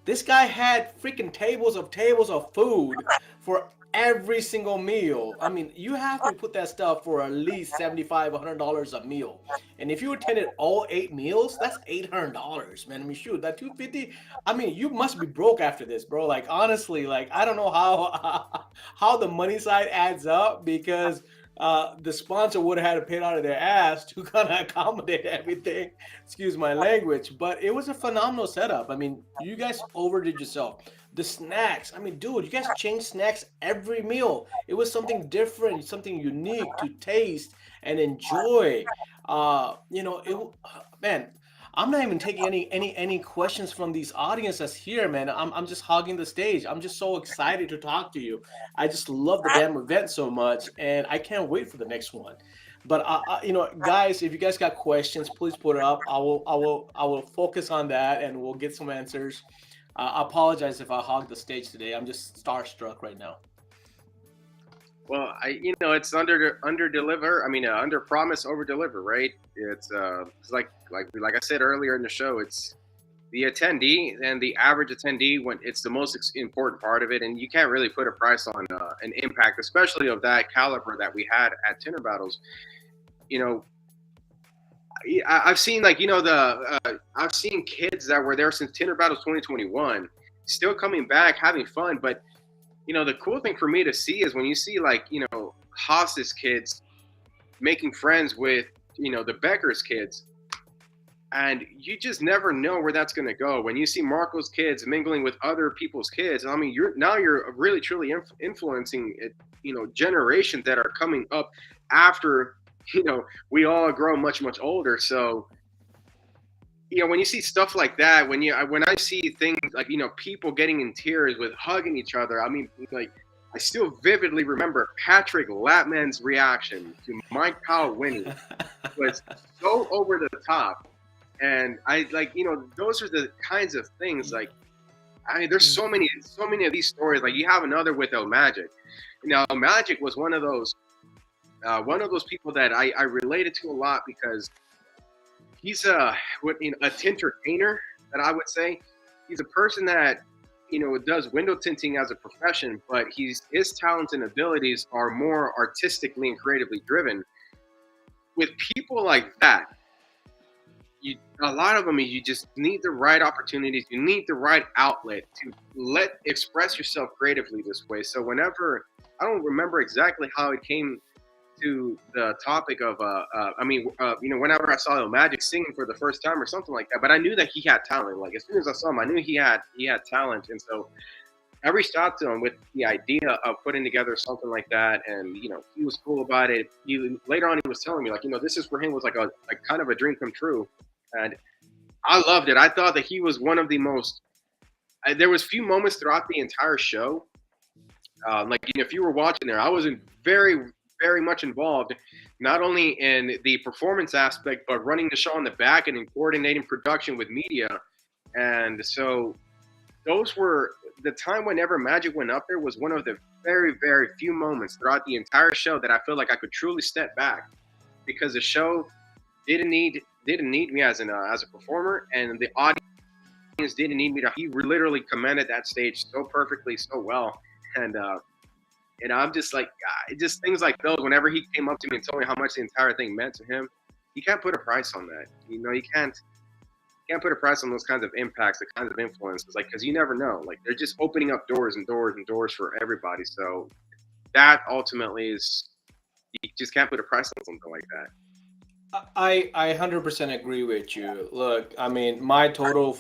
Speaker 1: This guy had freaking tables of food for every single meal. I mean, you have to put that stuff for at least $75, $100 a meal. And if you attended all 8 meals, that's $800, man. I mean, shoot, that 250. I mean, you must be broke after this, bro. Like honestly, like I don't know how how the money side adds up, because the sponsor would have had to pay it out of their ass to kind of accommodate everything. Excuse my language, but it was a phenomenal setup. I mean, you guys overdid yourself. The snacks, I mean, dude, you guys changed snacks every meal. It was something different, something unique to taste and enjoy. Man, I'm not even taking any questions from these audience that's here, man. I'm just hogging the stage. I'm just so excited to talk to you. I just love the damn event so much, and I can't wait for the next one. But guys, if you guys got questions, please put it up. I will focus on that, and we'll get some answers. I apologize if I hog the stage today. I'm just starstruck right now.
Speaker 4: Well, it's under deliver. I mean, under promise, over deliver, right? It's like I said earlier in the show. It's the attendee and the average attendee when it's the most important part of it, and you can't really put a price on an impact, especially of that caliber that we had at Tinter Battles. You know, I've seen I've seen kids that were there since Tinter Battles 2021, still coming back, having fun, but the cool thing for me to see is when you see Haas's kids making friends with the Becker's kids, and you just never know where that's going to go. When you see Marco's kids mingling with other people's kids, I mean, you're really truly influencing generations that are coming up after we all grow much much older. So when you see stuff like that, when I see things like people getting in tears with hugging each other, I mean, like, I still vividly remember Patrick Lapman's reaction to Mike Powell winning was so over the top, and I those are the kinds of things. Like, I mean, there's so many of these stories. Like, you have another with El Magic. El Magic was one of those people that I related to a lot, because he's a tintertainer, that I would say. He's a person that does window tinting as a profession, but his talents and abilities are more artistically and creatively driven. With people like that, a lot of them, you just need the right opportunities. You need the right outlet to express yourself creatively this way. So whenever, I don't remember exactly how it came to the topic of whenever I saw El Magic singing for the first time or something like that, but I knew that he had talent. Like, as soon as I saw him, I knew he had talent, and so I reached out to him with the idea of putting together something like that, and he was cool about it. Later on he was telling me, like, this is for him was like a kind of a dream come true, and I loved it. I thought that he was one of the most. There was few moments throughout the entire show, if you were watching there, I was very very much involved, not only in the performance aspect, but running the show on the back and in coordinating production with media. And so those were the time whenever Magic went up there was one of the very, very few moments throughout the entire show that I feel like I could truly step back, because the show didn't need me as a performer, and the audience didn't need me to. He literally commanded that stage so perfectly, so well, and I'm just like, just things like those. Whenever he came up to me and told me how much the entire thing meant to him, you can't put a price on that. You can't put a price on those kinds of impacts, the kinds of influences, like, because you never know. Like, they're just opening up doors and doors and doors for everybody. So that ultimately is, you just can't put a price on something like that.
Speaker 1: I 100% agree with you. Look, I mean, my total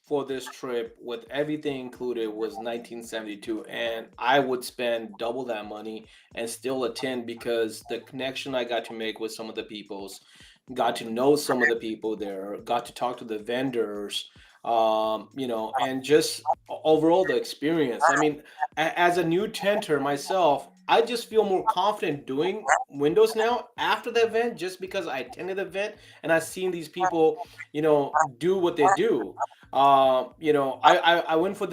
Speaker 1: for this trip with everything included was 1972, and I would spend double that money and still attend because the connection I got to make with some of the peoples, got to know some of the people there, got to talk to the vendors, and just overall the experience. I mean, as a new tenter myself, I just feel more confident doing windows now after the event, just because I attended the event and I've seen these people, do what they do. I went for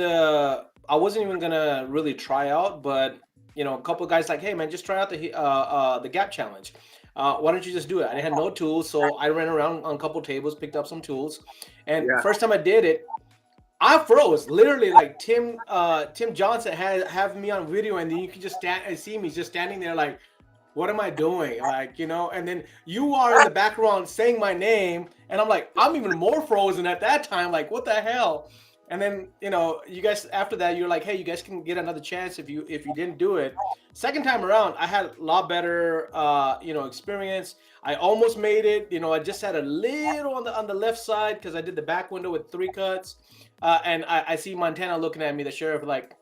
Speaker 1: I wasn't even gonna really try out, but a couple of guys like, hey man, just try out the gap challenge. Why don't you just do it? I had no tools, so I ran around on a couple tables, picked up some tools, and
Speaker 4: Yeah.
Speaker 1: first time I did it, I froze. Literally, like Tim Johnson had have me on video, and then you can just stand and see me just standing there, like, what am I doing? Like, and then you are in the background saying my name, and I'm like, I'm even more frozen at that time. Like, what the hell? And then, you guys after that, you're like, hey, you guys can get another chance if you didn't do it. Second time around, I had a lot better, experience. I almost made it. I just had a little on the left side because I did the back window with 3 cuts, and I see Montana looking at me, the sheriff, like,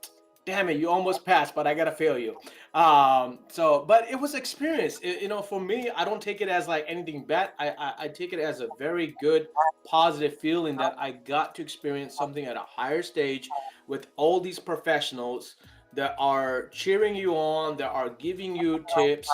Speaker 1: damn it, you almost passed, but I gotta fail you. But it was experience. For me, I don't take it as like anything bad. I take it as a very good, positive feeling that I got to experience something at a higher stage with all these professionals that are cheering you on, that are giving you tips.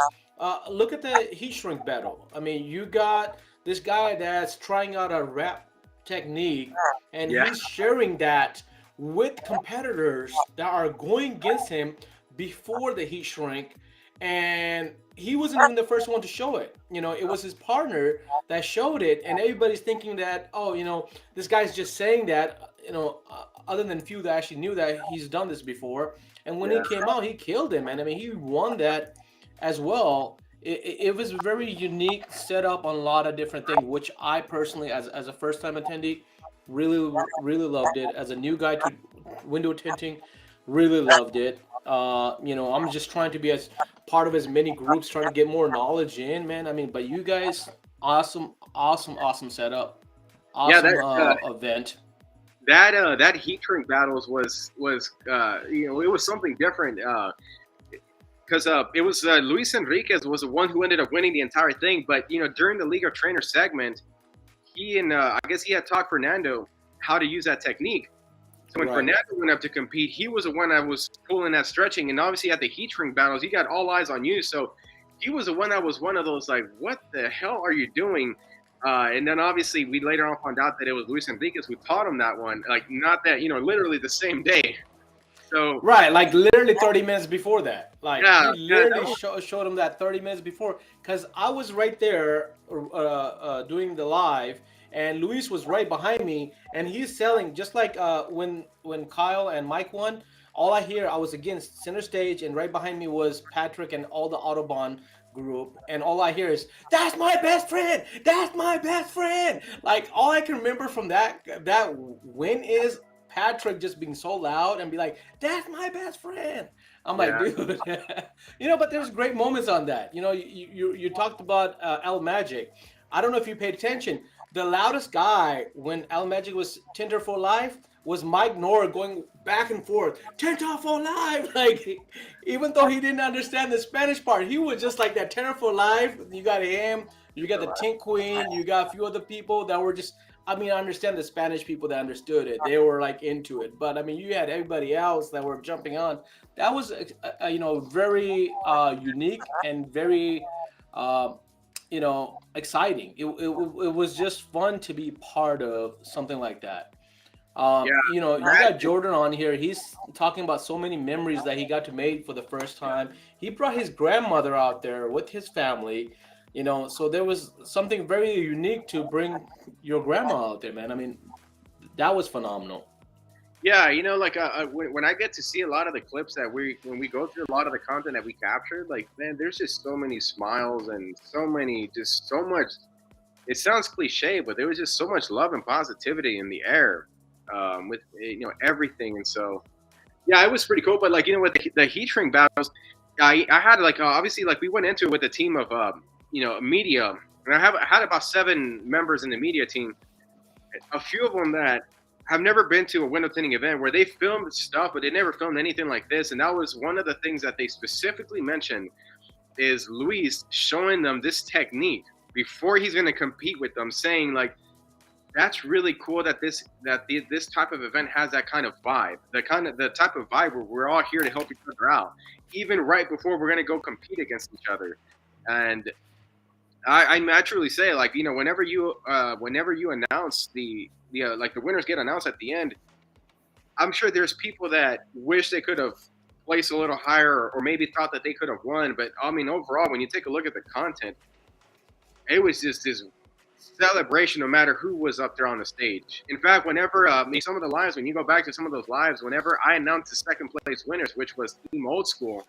Speaker 1: Look at the heat shrink battle. I mean, you got this guy that's trying out a rap technique, and
Speaker 4: Yeah.
Speaker 1: he's sharing that with competitors that are going against him before the heat shrink, and he wasn't even the first one to show it. It was his partner that showed it, and everybody's thinking that, oh, this guy's just saying that, other than few that actually knew that he's done this before. And when he came out, he killed him, and I mean, he won that as well. It was a very unique setup on a lot of different things, which I personally, as a first time attendee, really loved it. As a new guy to window tinting, really loved it. I'm just trying to be as part of as many groups, trying to get more knowledge in, man. I mean, but you guys, awesome setup,
Speaker 4: Yeah,
Speaker 1: awesome event.
Speaker 4: that heat shrink battles was it was something different. Because it was Luis Enriquez was the one who ended up winning the entire thing. But during the League of Trainers segment, he and I guess he had taught Fernando how to use that technique. So when
Speaker 1: Right.
Speaker 4: Fernando went up to compete, he was the one that was pulling that stretching. And obviously at the heat shrink battles, he got all eyes on you. So he was the one that was one of those like, what the hell are you doing? And then obviously we later on found out that it was Luis Enriquez who taught him that one. Like not that literally the same day. So
Speaker 1: Right, like literally 30 minutes before that. Like
Speaker 4: yeah,
Speaker 1: he
Speaker 4: that
Speaker 1: literally
Speaker 4: was-
Speaker 1: showed him that 30 minutes before, because I was right there doing the live, and Luis was right behind me, and he's selling just like when Kyle and Mike won. All I was against center stage, and right behind me was Patrick and all the Autobahn group, and all I hear is, "That's my best friend. That's my best friend." Like all I can remember from that win is Patrick just being so loud and be like, "That's my best friend." I'm like,
Speaker 4: yeah.
Speaker 1: dude, but there's great moments on that. You talked about El Magic. I don't know if you paid attention. The loudest guy when El Magic was Tinter for Life was Mike Nora going back and forth, Tinter for Life. Like, even though he didn't understand the Spanish part, he was just like that Tinter for Life. You got him, you got the Tint Queen, you got a few other people that were just, I mean, I understand the Spanish people that understood it. They were like into it. But I mean, you had everybody else that were jumping on. That was, very unique and very, exciting. It was just fun to be part of something like that.
Speaker 4: Yeah.
Speaker 1: You got Jordan on here. He's talking about so many memories that he got to make for the first time. He brought his grandmother out there with his family. So there was something very unique to bring your grandma out there, man. I mean, that was phenomenal.
Speaker 4: Yeah, like when I get to see a lot of the clips that when we go through a lot of the content that we captured, like man, there's just so many smiles and just so much. It sounds cliche, but there was just so much love and positivity in the air, with everything, and so yeah, it was pretty cool. But like with the heat shrink battles, I had like obviously like we went into it with a team of media, and I had about 7 members in the media team. A few of them that have never been to a window tinting event where they filmed stuff, but they never filmed anything like this. And that was one of the things that they specifically mentioned is Luis showing them this technique before he's going to compete with them, saying like, that's really cool that this type of event has that kind of vibe, the type of vibe where we're all here to help each other out, even right before we're going to go compete against each other. And I truly say, like, whenever you announce the like the winners get announced at the end, I'm sure there's people that wish they could have placed a little higher or maybe thought that they could have won. But I mean, overall, when you take a look at the content, it was just this celebration no matter who was up there on the stage. In fact, whenever some of the lives, when you go back to some of those lives, whenever I announced the second place winners, which was Team Old School,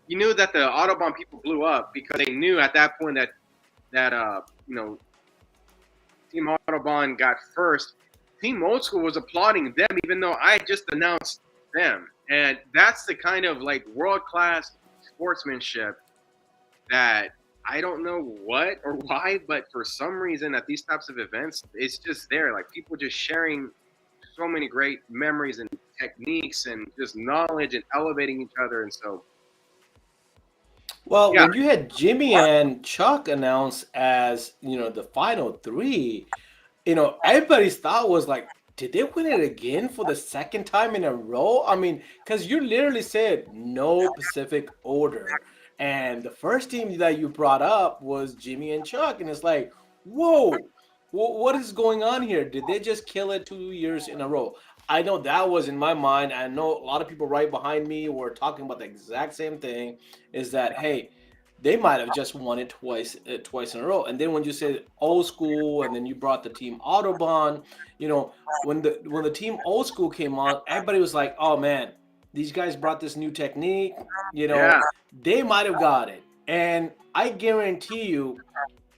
Speaker 4: you knew that the Autobahn people blew up because they knew at that point that Team Autobahn got first. Team Old School was applauding them even though I just announced them. And that's the kind of like world-class sportsmanship that I don't know what or why, but for some reason at these types of events, it's just there. Like people just sharing so many great memories and techniques and just knowledge and elevating each other. And so,
Speaker 1: Well,
Speaker 4: yeah,
Speaker 1: when you had Jimmy and Chuck announced as, the final three, everybody's thought was like, did they win it again for the second time in a row? I mean, because you literally said no Pacific order. And the first team that you brought up was Jimmy and Chuck. And it's like, whoa, what is going on here? Did they just kill it 2 years in a row? I know that was in my mind. I know a lot of people right behind me were talking about the exact same thing, is that, hey, they might have just won it twice in a row. And then when you said Old School, and then you brought the team Autobahn, when the team Old School came on, everybody was like, "Oh man, these guys brought this new technique.
Speaker 4: yeah,
Speaker 1: They might have got it." And I guarantee you,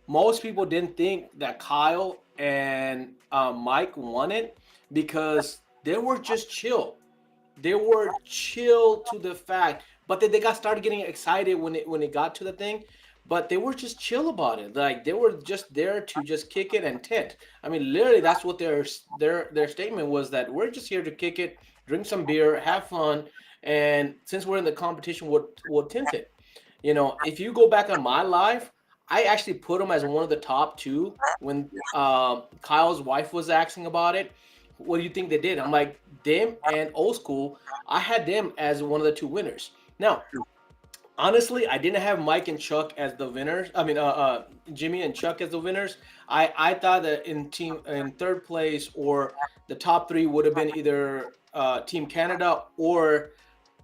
Speaker 1: most people didn't think that Kyle and Mike won it because they were just chill. They were chill to the fact, but then they got started getting excited when it got to the thing. But they were just chill about it. Like they were just there to just kick it and tint. I mean, literally, that's what their statement was, that we're just here to kick it, drink some beer, have fun, and since we're in the competition, we'll tint it. If you go back on my life, I actually put them as one of the top two when Kyle's wife was asking about it. What do you think they did? I'm like, them and Old School, I had them as one of the two winners. Now, honestly, I didn't have Mike and Chuck as the winners. I mean, Jimmy and Chuck as the winners. I thought that in third place or the top three would have been either Team Canada or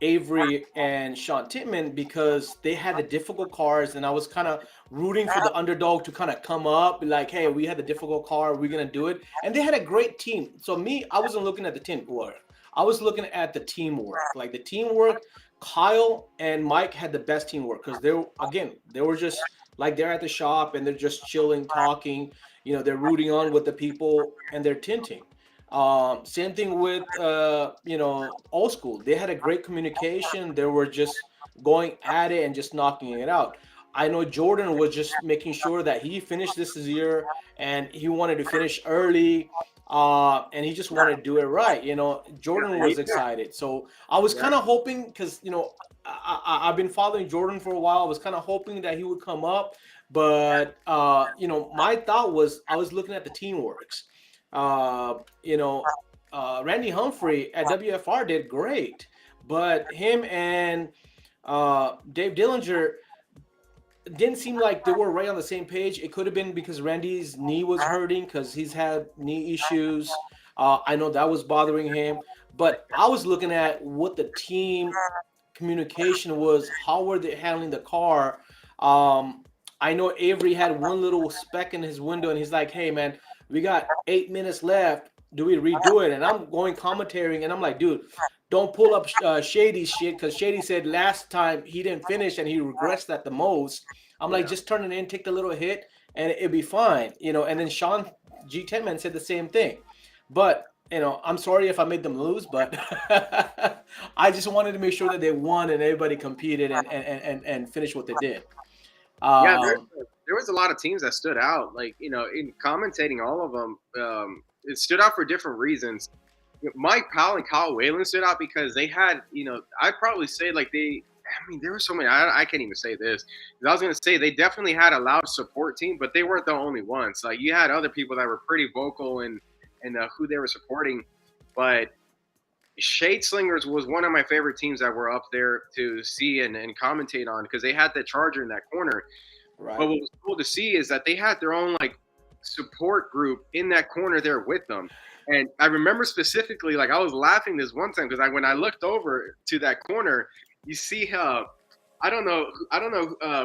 Speaker 1: Avery and Sean Titman, because they had the difficult cars, and I was kind of rooting for the underdog to kind of come up, like, hey, we had the difficult car, we're gonna do it. And they had a great team. So me, I wasn't looking at the teamwork. I was looking at the teamwork. Like the teamwork, Kyle and Mike had the best teamwork because they were just like they're at the shop and they're just chilling, talking. They're rooting on with the people and they're tinting. Same thing with Old School. They had a great communication. They were just going at it and just knocking it out. I know Jordan was just making sure that he finished this year, and he wanted to finish early, and he just wanted to do it right. Jordan was excited, so I was kind of hoping, because I've been following Jordan for a while. I was kind of hoping that he would come up, but my thought was I was looking at the teamworks. Randy Humphrey at WFR did great, but him and Dave Dillinger didn't seem like they were right on the same page. It could have been because Randy's knee was hurting because he's had knee issues. I know that was bothering him, but I was looking at what the team communication was. How were they handling the car? I know Avery had one little speck in his window, and he's like, "Hey, man, we got 8 minutes left. Do we redo it?" And I'm going commentating, and I'm like, "Dude, don't pull up Shady's shit," because Shady said last time he didn't finish and he regrets that the most. I'm like, just turn it in, take the little hit, and it'd be fine. And then Sean G. Tenman said the same thing. But, I'm sorry if I made them lose, but I just wanted to make sure that they won and everybody competed and finished what they did.
Speaker 4: yeah. There was a lot of teams that stood out. Like in commentating all of them, it stood out for different reasons. Mike Powell and Kyle Whalen stood out because they had, I'd probably say like there were so many. I can't even say this. I was going to say they definitely had a loud support team, but they weren't the only ones. Like you had other people that were pretty vocal in who they were supporting. But Shade Slingers was one of my favorite teams that were up there to see and commentate on because they had the Charger in that corner.
Speaker 1: Right.
Speaker 4: But what was cool to see is that they had their own like support group in that corner there with them. And I remember specifically, like I was laughing this one time because when I looked over to that corner, you see how I don't know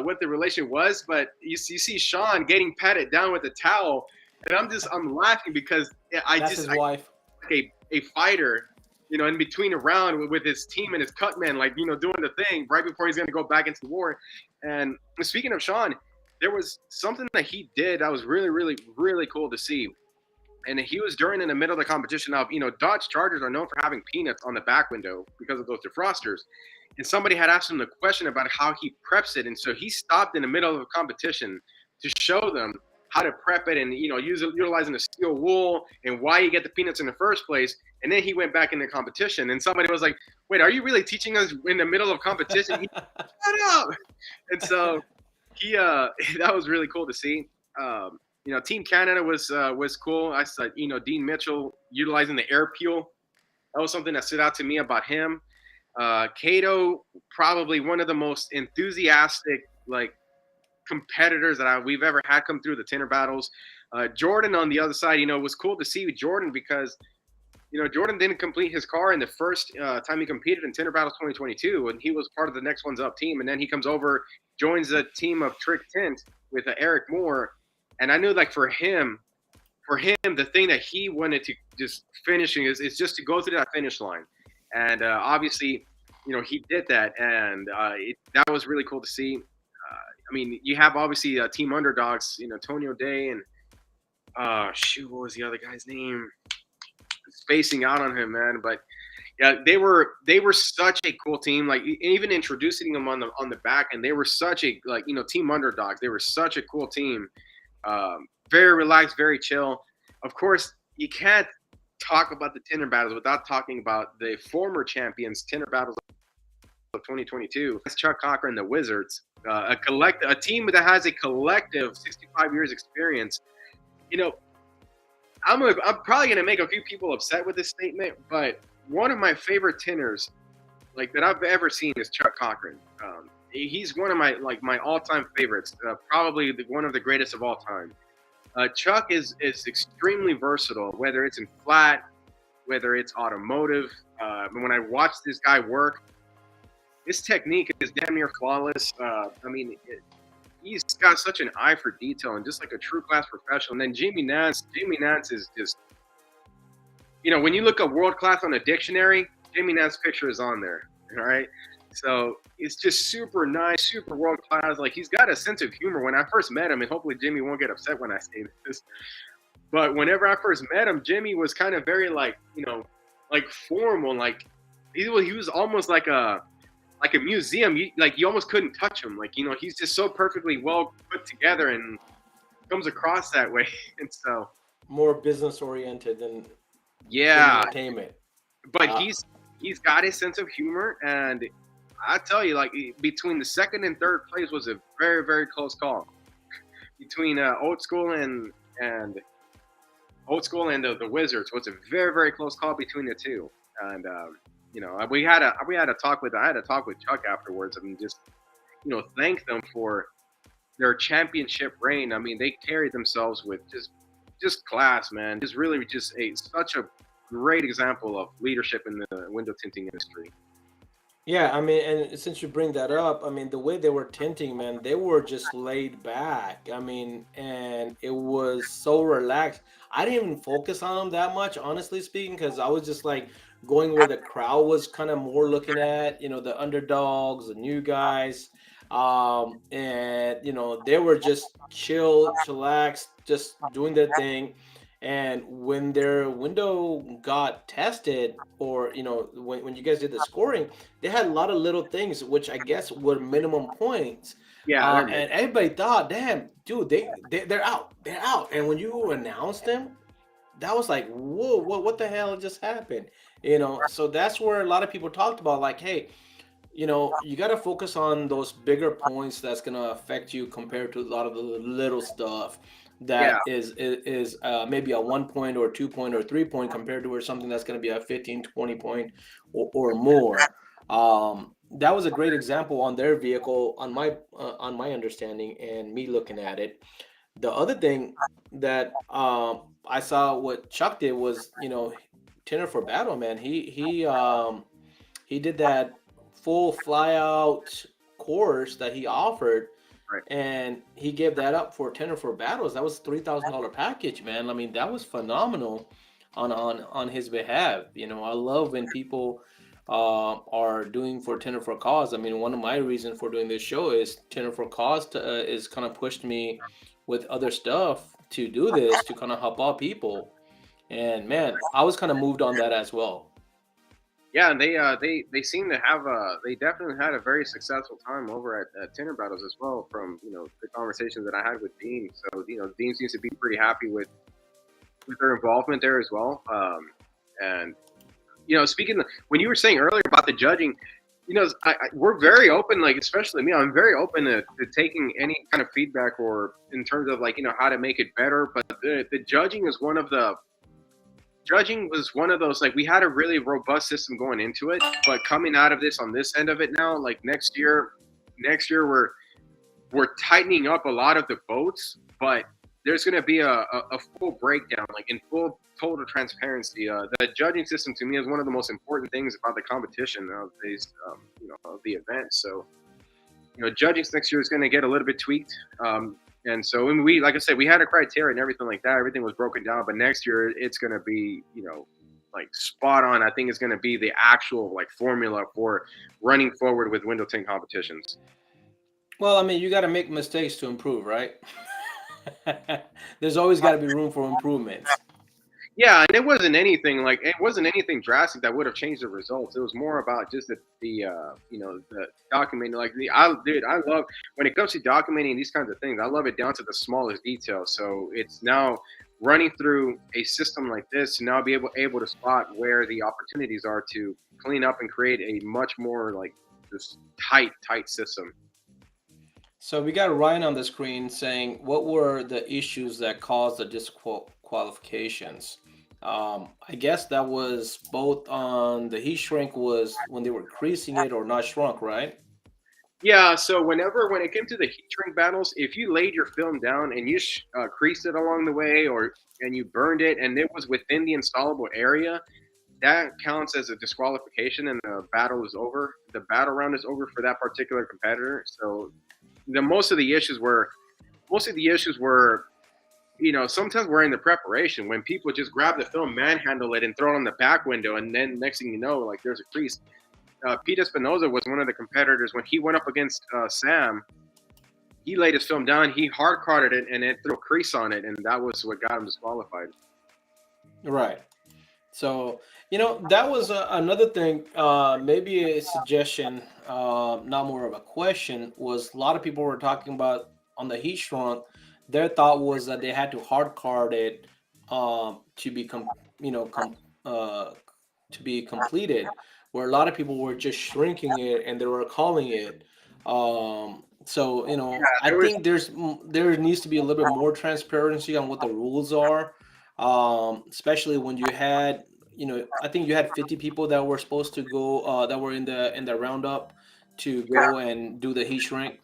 Speaker 4: what the relation was, but you see Sean getting patted down with a towel, and I'm laughing because
Speaker 1: That's his wife.
Speaker 4: A fighter, in between a round with his team and his cut man, like doing the thing right before he's going to go back into the war. And speaking of Sean, there was something that he did that was really, really, really cool to see. And he was in the middle of the competition. Now, Dodge Chargers are known for having peanuts on the back window because of those defrosters. And somebody had asked him the question about how he preps it. And so he stopped in the middle of a competition to show them how to prep it and, utilizing the steel wool and why you get the peanuts in the first place. And then he went back in the competition. And somebody was like, wait, are you really teaching us in the middle of competition? Shut up. And so that was really cool to see. Team Canada was cool. I said, Dean Mitchell utilizing the air peel. That was something that stood out to me about him. Cato, probably one of the most enthusiastic competitors that we've ever had come through the Tinter Battles. Jordan on the other side, it was cool to see Jordan because Jordan didn't complete his car in the first time he competed in Tinter Battles 2022, and he was part of the Next One's Up team. And then he comes over, joins the team of Trick Tint with Eric Moore. And I knew for him, the thing that he wanted to just finishing is just to go through that finish line. And obviously, he did that. And that was really cool to see. You have obviously team underdogs, Tony O'Day and what was the other guy's name? Spacing out on him, man. But yeah, they were such a cool team. Like even introducing them on the back, and they were such a team underdogs. They were such a cool team. Very relaxed, very chill. Of course, you can't talk about the Tinter Battles without talking about the former champions, Tinter Battles of 2022. That's Chuck Cochran and the Wizards, a team that has a collective 65 years experience. I'm probably gonna make a few people upset with this statement, but one of my favorite Tinters, that I've ever seen, is Chuck Cochran. He's one of my all-time favorites, probably one of the greatest of all time. Chuck is extremely versatile, whether it's in flat, whether it's automotive. When I watch this guy work, his technique is damn near flawless. He's got such an eye for detail and just like a true class professional. And then Jimmy Nance is just, when you look up world class on a dictionary, Jimmy Nance's picture is on there. All right. So it's just super nice, super world class. He's got a sense of humor. When I first met him, and hopefully Jimmy won't get upset when I say this, but whenever I first met him, Jimmy was kind of very formal. He was almost like a museum. You almost couldn't touch him. He's just so perfectly well put together and comes across that way. And so
Speaker 1: more business oriented than entertainment.
Speaker 4: But he's got a sense of humor, and I tell you, between the second and third place was a very, very close call between Old School and the Wizards. Was a very, very close call between the two. And I had a talk with Chuck afterwards, and just thank them for their championship reign. They carried themselves with just class, man. Just really such a great example of leadership in the window tinting industry.
Speaker 1: Yeah, and since you bring that up, the way they were tinting, man, they were just laid back. And it was so relaxed. I didn't even focus on them that much, honestly speaking, because I was just going where the crowd was kind of more looking at, the underdogs, the new guys. And, they were just chillaxed, just doing their thing. And when their window got tested, or when you guys did the scoring, they had a lot of little things, which I guess were minimum points.
Speaker 4: Yeah,
Speaker 1: and everybody thought, damn, dude, they're out, And when you announced them, that was like, whoa, what the hell just happened? You know, so that's where a lot of people talked about, like, hey, you know, you got to focus on those bigger points that's going to affect you compared to a lot of the little stuff
Speaker 4: Yeah,
Speaker 1: that is maybe a 1 point or 2 point or 3 point compared to where something that's going to be a 15, 20 point or more. That was a great example on their vehicle on my understanding and me looking at it. The other thing that I saw what Chuck did was, you know, Tinter for Battle, man. He did that full fly out course that he offered,
Speaker 4: right.
Speaker 1: and he gave that up for Tenor for Battles. That was $3,000 package, man. I mean, that was phenomenal on his behalf. You know, I love when people are doing for Tenor for Cause. I mean, one of my reasons for doing this show is Tenor for Cause is kind of pushed me with other stuff to do this to kind of help out people. And man, I was kind of moved on that as well.
Speaker 4: Yeah, and they seem to have they definitely had a very successful time over at Tinter Battles as well. From the conversations that I had with Dean, so Dean seems to be pretty happy with their involvement there as well. And speaking when you were saying earlier about the judging, we're very open. Like especially me, I'm very open to taking any kind of feedback or in terms of like how to make it better. But the judging was one of those like we had a really robust system going into it, but coming out of this on this end of it now, like next year we're tightening up a lot of the votes, but there's going to be a full breakdown, like in full total transparency. The judging system to me is one of the most important things about the competition of these, of the event. So, judging next year is going to get a little bit tweaked. And so when like I said, we had a criteria and everything like that. Everything was broken down, but next year it's going to be, like spot on. I think it's going to be the actual like formula for running forward with window 10 competitions.
Speaker 1: Well, I mean, you got to make mistakes to improve, right? There's always got to be room for improvements.
Speaker 4: Yeah, and it wasn't anything drastic that would have changed the results. It was more about just the documenting. Like I love when it comes to documenting these kinds of things. I love it down to the smallest detail. So it's now running through a system like this to now be able to spot where the opportunities are to clean up and create a much more like this tight system.
Speaker 1: So we got Ryan on the screen saying, "What were the issues that caused the disqualifications?" I guess that was both on the heat shrink was when they were creasing it or not shrunk, right?
Speaker 4: Yeah, so when it came to the heat shrink battles, if you laid your film down and you creased it along the way, and you burned it, and it was within the installable area, that counts as a disqualification, and the battle is over. The battle round is over for that particular competitor. So the most of the issues were sometimes we're in the preparation when people just grab the film, manhandle it, and throw it on the back window, and then next thing you know, like there's a crease. Pete Espinoza was one of the competitors when he went up against Sam. He laid his film down, he hard carded it, and it threw a crease on it, and that was what got him disqualified.
Speaker 1: Right. So, that was another thing, maybe a suggestion, not more of a question, was a lot of people were talking about on the heat shrunk. Their thought was that they had to hard card it to become, you know, to be completed, where a lot of people were just shrinking it and they were calling it. So, I
Speaker 4: There was
Speaker 1: think there needs to be a little bit more transparency on what the rules are, especially when you had, I think you had 50 people that were supposed to go, that were in the roundup to
Speaker 4: yeah,
Speaker 1: go and do the heat shrink.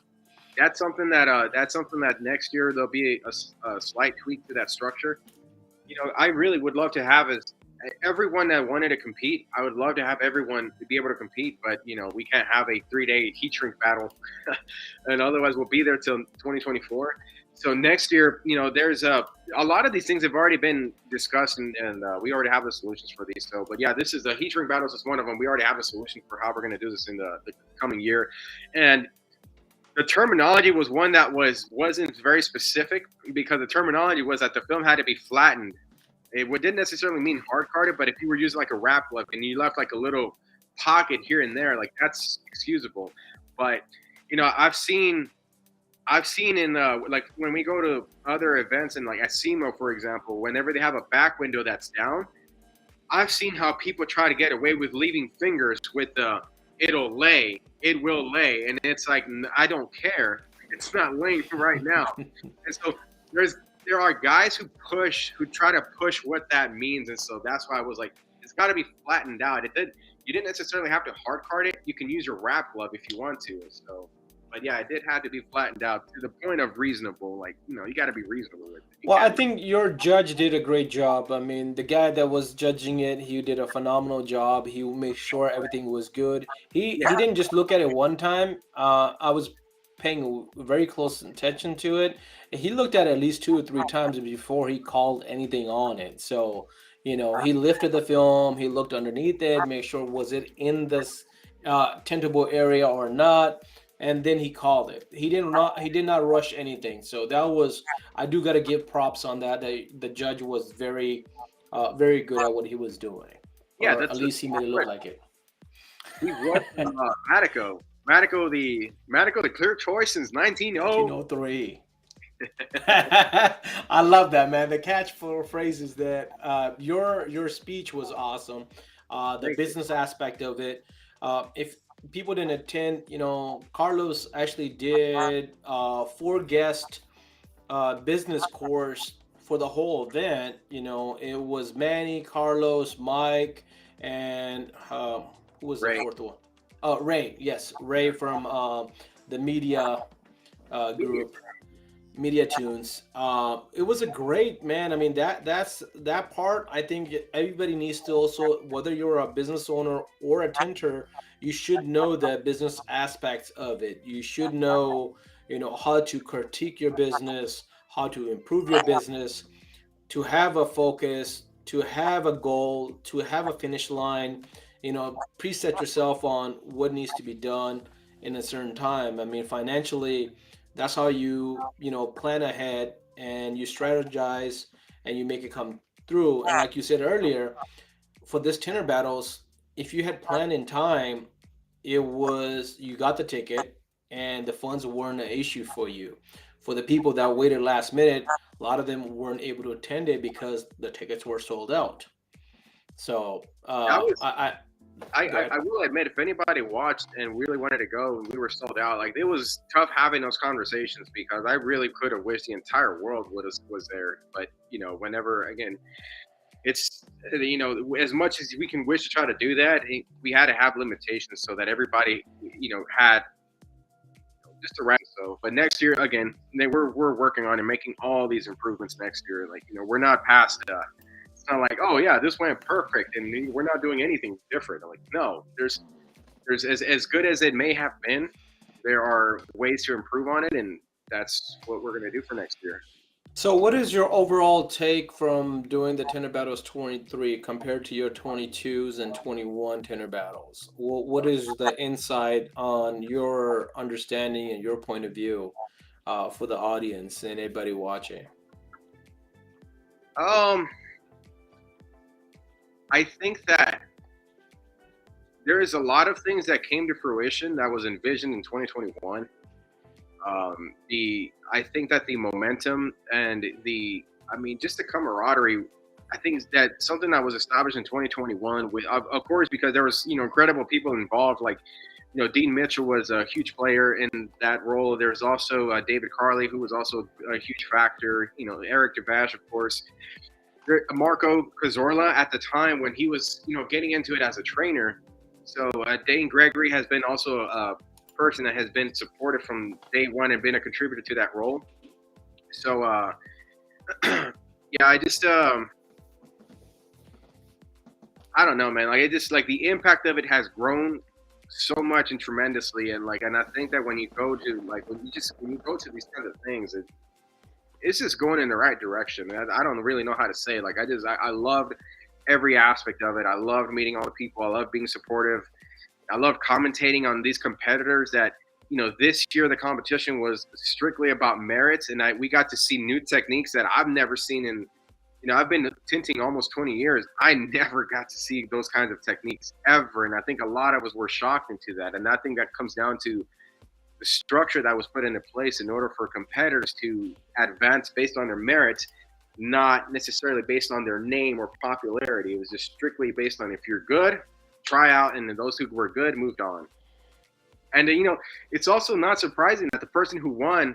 Speaker 4: that's something that next year there'll be a slight tweak to that structure. I really would love to have is everyone that wanted to compete. I would love to have everyone to be able to compete, but we can't have a 3-day heat shrink battle, and otherwise we'll be there till 2024. So next year, there's a lot of these things have already been discussed, and we already have the solutions for these. So, but yeah, this is the heat shrink battles is one of them. We already have a solution for how we're going to do this in the coming year, and the terminology was one that wasn't very specific because the terminology was that the film had to be flattened. Didn't necessarily mean hard carded, but if you were using like a wrap glove and you left like a little pocket here and there, like that's excusable. But I've seen I've seen in like when we go to other events and like at SEMO, for example, whenever they have a back window that's down, I've seen how people try to get away with leaving fingers with the it will lay, and it's like I don't care, it's not laying right now, and so there are guys who try to push what that means, and so that's why I was like, it's got to be flattened out. You didn't necessarily have to hard card it. You can use your wrap glove if you want to, so. But yeah, it did have to be flattened out to the point of reasonable. Like, you got to be reasonable with it.
Speaker 1: Well, I think your judge did a great job. I mean, the guy that was judging it, he did a phenomenal job. He made sure everything was good. He didn't just look at it one time. I was paying very close attention to it. He looked at least 2 or 3 times before he called anything on it. So, he lifted the film, he looked underneath it, made sure was it in this tentable area or not, and then he called it. He did not rush anything. So that was, I do got to give props on that. The judge was very good at what he was doing.
Speaker 4: Yeah,
Speaker 1: Or at least he made it look like it.
Speaker 4: We won Matico. Matico, the clear choice since 1903.
Speaker 1: 1903. I love that, man. The catchphrase is that your speech was awesome. The business aspect of it. If people didn't attend, Carlos actually did 4 guest business course for the whole event. It was Manny, Carlos, Mike, and who was
Speaker 4: Ray.
Speaker 1: the fourth one? Ray. Yes, Ray from the media group, Media Tunes. It was a great, man. I mean, that part. I think everybody needs to also, whether you're a business owner or a tinter, you should know the business aspects of it. You should know, how to critique your business, how to improve your business, to have a focus, to have a goal, to have a finish line. Preset yourself on what needs to be done in a certain time. I mean, financially, that's how you plan ahead and you strategize and you make it come through. And like you said earlier, for this Tinter Battles, if you had planned in time, it was, you got the ticket and the funds weren't an issue for you. For the people that waited last minute, a lot of them weren't able to attend it because the tickets were sold out. So
Speaker 4: I will admit, if anybody watched and really wanted to go and we were sold out, like it was tough having those conversations because I really could have wished the entire world was there. But whenever again, it's as much as we can wish to try to do that, we had to have limitations so that everybody had just around. So, but next year again, we're working on and making all these improvements next year. Like we're not past. It's not like, oh yeah, this went perfect and we're not doing anything different. Like no, there's as good as it may have been, there are ways to improve on it, and that's what we're gonna do for next year.
Speaker 1: So, what is your overall take from doing the Tinter Battles 23 compared to your 22s and 21 Tinter Battles? What is the insight on your understanding and your point of view for the audience and anybody watching?
Speaker 4: I think that there is a lot of things that came to fruition that was envisioned in 2021. I think that the momentum and just the camaraderie, I think that something that was established in 2021 with, of course, because there was, incredible people involved. Like, Dean Mitchell was a huge player in that role. There's also David Carley, who was also a huge factor. Eric Devash, of course. Marco Cazorla at the time when he was, getting into it as a trainer. So Dane Gregory has been also a person that has been supportive from day one and been a contributor to that role. So yeah, I just I don't know, man. Like it just like the impact of it has grown so much and tremendously, and I think that when you go to when you go to these kinds of things, it's just going in the right direction. I don't really know how to say it. Like I loved every aspect of it. I loved meeting all the people. I loved being supportive. I love commentating on these competitors that, this year the competition was strictly about merits, and we got to see new techniques that I've never seen in, I've been tinting almost 20 years. I never got to see those kinds of techniques ever, and I think a lot of us were shocked into that, and I think that comes down to the structure that was put into place in order for competitors to advance based on their merits, not necessarily based on their name or popularity. It was just strictly based on if you're good, try out, and then those who were good moved on. And it's also not surprising that the person who won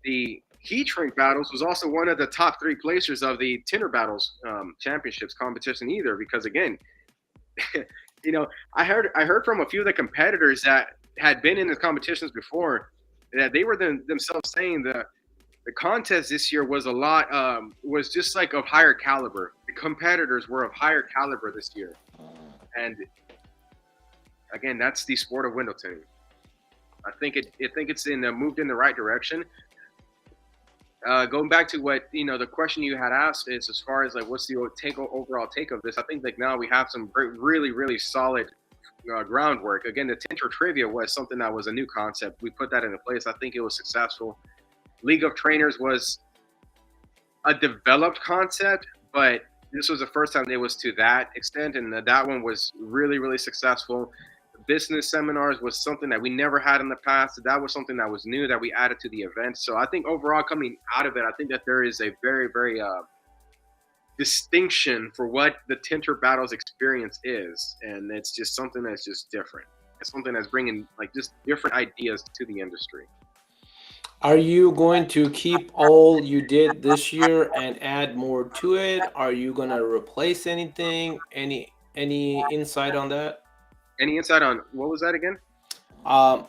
Speaker 4: the heat shrink battles was also one of the top 3 placers of the Tinter Battles championships competition either, because again, I heard from a few of the competitors that had been in the competitions before that they were themselves saying that the contest this year was was just like of higher caliber. The competitors were of higher caliber this year, and again, that's the sport of window tinting. I think it's moved in the right direction. Going back to what the question you had asked is as far as like what's the overall take of this. I think like now we have some really really solid groundwork. Again, the Tinter trivia was something that was a new concept. We put that into place. I think it was successful. League of Trainers was a developed concept, but this was the first time it was to that extent, and that one was really really successful. Business seminars was something that we never had in the past. That was something that was new that we added to the event. So I think overall coming out of it, I think that there is a very, very distinction for what the Tinter Battles experience is. And it's just something that's just different. It's something that's bringing like just different ideas to the industry.
Speaker 1: Are you going to keep all you did this year and add more to it? Are you going to replace anything? Any insight on that?
Speaker 4: Any insight on what was that again?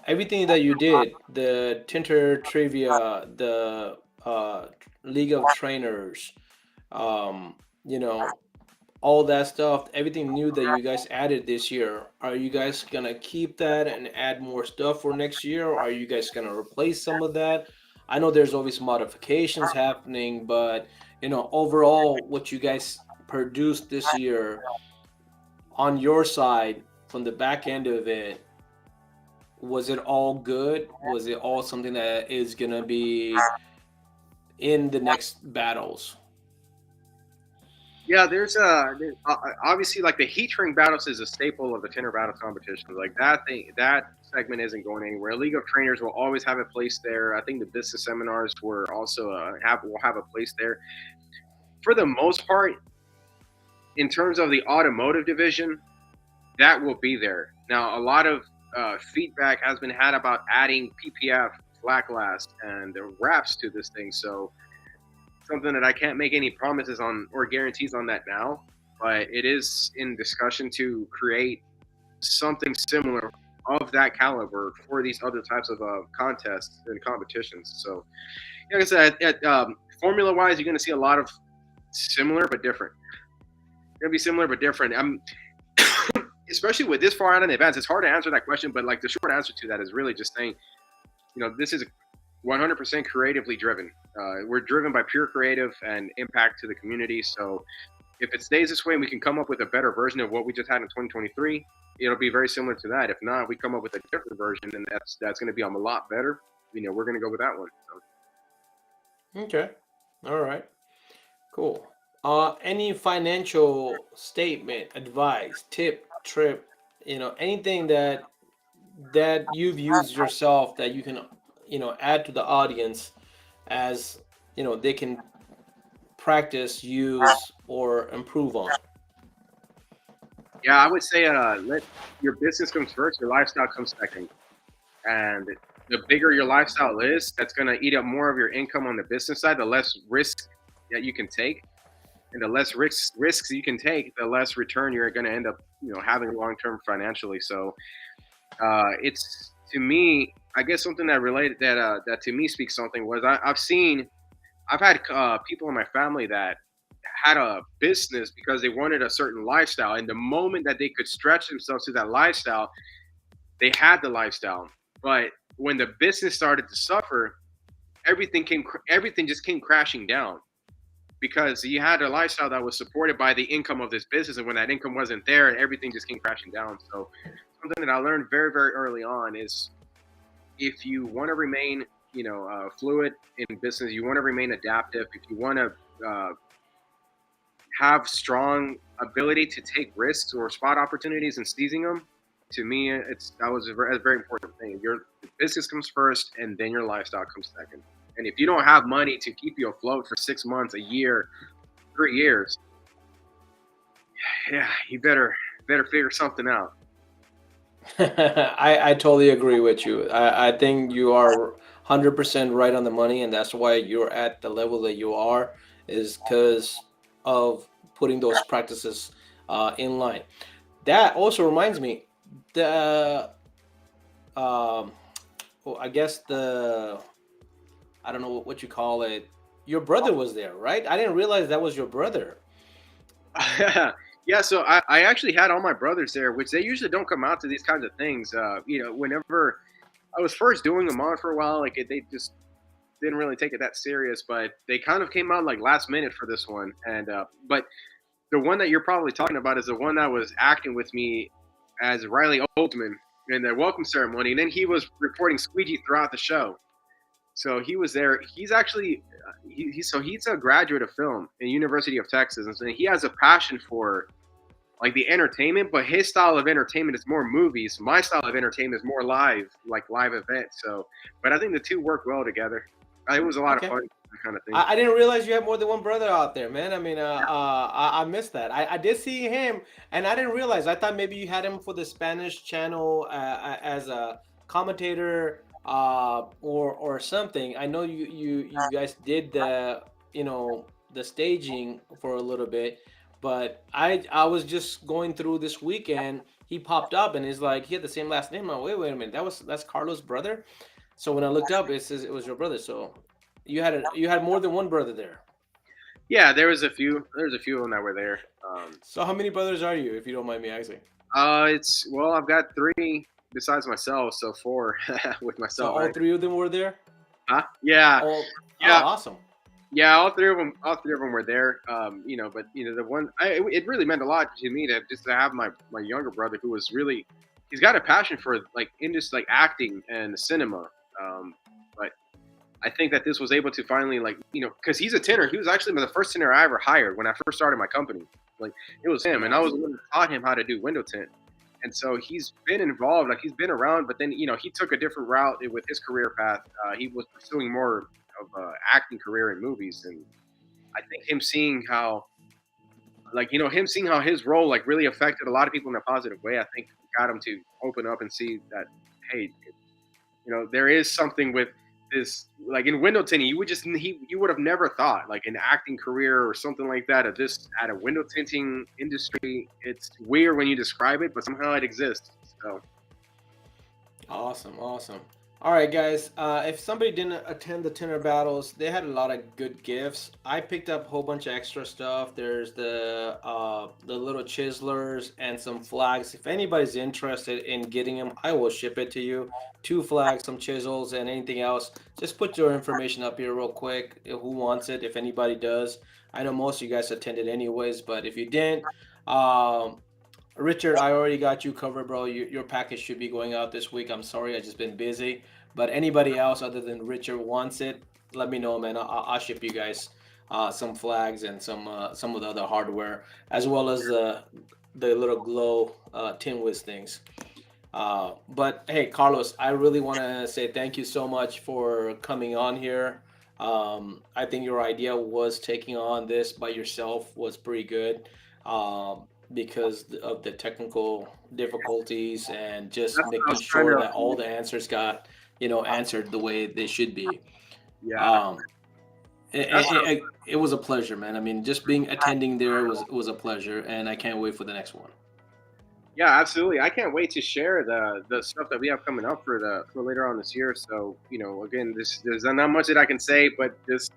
Speaker 1: Everything that you did, the Tinter Trivia, the League of Trainers, you know, all that stuff, everything new that you guys added this year, are you guys gonna keep that and add more stuff for next year? Or are you guys gonna replace some of that? I know there's always modifications happening, but overall, what you guys produced this year on your side, from the back end of it, was it all good? Was it all something that is gonna be in the next battles?
Speaker 4: Yeah, there's obviously like the heat shrink battles is a staple of the Tinter Battles competition. Like that segment isn't going anywhere. League of Trainers will always have a place there. I think the business seminars were also will have a place there. For the most part, in terms of the automotive division, that will be there. Now, a lot of feedback has been had about adding PPF, flat glass, and the wraps to this thing. So something that I can't make any promises on or guarantees on that now, but it is in discussion to create something similar of that caliber for these other types of contests and competitions. So, like I said, formula-wise, you're going to see a lot of similar but different. Going to be similar but different. Especially with this far out in advance, it's hard to answer that question. But like the short answer to that is really just saying, this is 100% creatively driven. We're driven by pure creative and impact to the community. So if it stays this way and we can come up with a better version of what we just had in 2023, it'll be very similar to that. If not, we come up with a different version, and that's going to be a lot better. We're going to go with that one. So.
Speaker 1: Okay, all right, cool. Any financial statement, advice, tip, trip, anything that you've used yourself that you can add to the audience as they can practice, use, or improve on?
Speaker 4: Yeah, I would say let your business comes first, your lifestyle comes second. And the bigger your lifestyle is, that's going to eat up more of your income on the business side, the less risk that you can take. And the less risks you can take, the less return you're going to end up having long-term financially. So it's, to me, I guess something that to me speaks something was I've had people in my family that had a business because they wanted a certain lifestyle, and the moment that they could stretch themselves to that lifestyle, they had the lifestyle. But when the business started to suffer, everything just came crashing down, because you had a lifestyle that was supported by the income of this business, and when that income wasn't there, everything just came crashing down. So something that I learned very, very early on is, if you want to remain fluid in business, you want to remain adaptive, if you want to have strong ability to take risks or spot opportunities and seizing them, to me, that was a very important thing. Your business comes first, and then your lifestyle comes second. And if you don't have money to keep you afloat for 6 months, a year, 3 years, yeah, you better figure something out.
Speaker 1: I totally agree with you. I think you are 100% right on the money, and that's why you're at the level that you are, is because of putting those practices in line. That also reminds me, the well, I guess I don't know what you call it. Your brother was there, right? I didn't realize that was your brother.
Speaker 4: Yeah, so I actually had all my brothers there, which they usually don't come out to these kinds of things. Whenever I was first doing them on for a while, they just didn't really take it that serious, but they kind of came out like last minute for this one. And but the one that you're probably talking about is the one that was acting with me as Riley Oldman in the welcome ceremony, and then he was reporting squeegee throughout the show. So he was there. He's actually he's a graduate of film in University of Texas, and so he has a passion for like the entertainment, but his style of entertainment is more movies. My style of entertainment is more live events. So, but I think the two work well together. It was a lot of
Speaker 1: Okay.
Speaker 4: fun, that kind of thing.
Speaker 1: I didn't realize you had more than one brother out there, man. I mean, I missed that. I did see him, and I didn't realize. I thought maybe you had him for the Spanish channel as a commentator, or something. I know you guys did the staging for a little bit, but I was just going through this weekend. He popped up, and he's like, he had the same last name. I'm like, wait a minute, that's Carlos' brother. So when I looked up, it says it was your brother. So you had more than one brother there.
Speaker 4: Yeah, there was a few. There's a few of them that were there.
Speaker 1: So how many brothers are you, if you don't mind me asking?
Speaker 4: It's well, I've got 3 besides myself, so 4 with
Speaker 1: So
Speaker 4: myself.
Speaker 1: all
Speaker 4: Right?
Speaker 1: three of them were there.
Speaker 4: Huh? Yeah,
Speaker 1: All
Speaker 4: yeah.
Speaker 1: awesome.
Speaker 4: Yeah, all three of them were there. But the one, it really meant a lot to me to just to have my younger brother who was really, he's got a passion for like in just like acting and cinema. But I think that this was able to finally because he's a tinner. He was actually the first tinner I ever hired when I first started my company. Like it was him, and I was the one who taught him how to do window tint. And so he's been involved, like he's been around, but then he took a different route with his career path. He was pursuing more of acting career in movies, and I think him seeing how his role like really affected a lot of people in a positive way. I think got him to open up and see that, hey, there is something with this. Like in window tinting, you would have never thought like an acting career or something like that at a window tinting industry. It's weird when you describe it, but somehow it exists. So
Speaker 1: Awesome, awesome. All right, guys. If somebody didn't attend the Tinter Battles, they had a lot of good gifts. I picked up a whole bunch of extra stuff. There's the little chiselers and some flags. If anybody's interested in getting them, I will ship it to you. 2 flags, some chisels, and anything else. Just put your information up here real quick. Who wants it? If anybody does, I know most of you guys attended anyways, but if you didn't, Richard, I already got you covered, bro. Your package should be going out this week. I'm sorry, I just been busy. But anybody else other than Richard wants it, let me know, man. I'll ship you guys some flags and some of the other hardware, as well as the little glow tin whiz things. But hey, Carlos, I really want to say thank you so much for coming on here. I think your idea was taking on this by yourself was pretty good. Because of the technical difficulties and just
Speaker 4: that's what I
Speaker 1: making
Speaker 4: was trying
Speaker 1: sure
Speaker 4: to.
Speaker 1: that all the answers got answered the way they should be.
Speaker 4: Yeah,
Speaker 1: um it,
Speaker 4: that's what.
Speaker 1: it was a pleasure, man. I mean, just being attending there was a pleasure, and I can't wait for the next one.
Speaker 4: Yeah, absolutely. I can't wait to share the stuff that we have coming up for later on this year. So again, there's not much that I can say, but this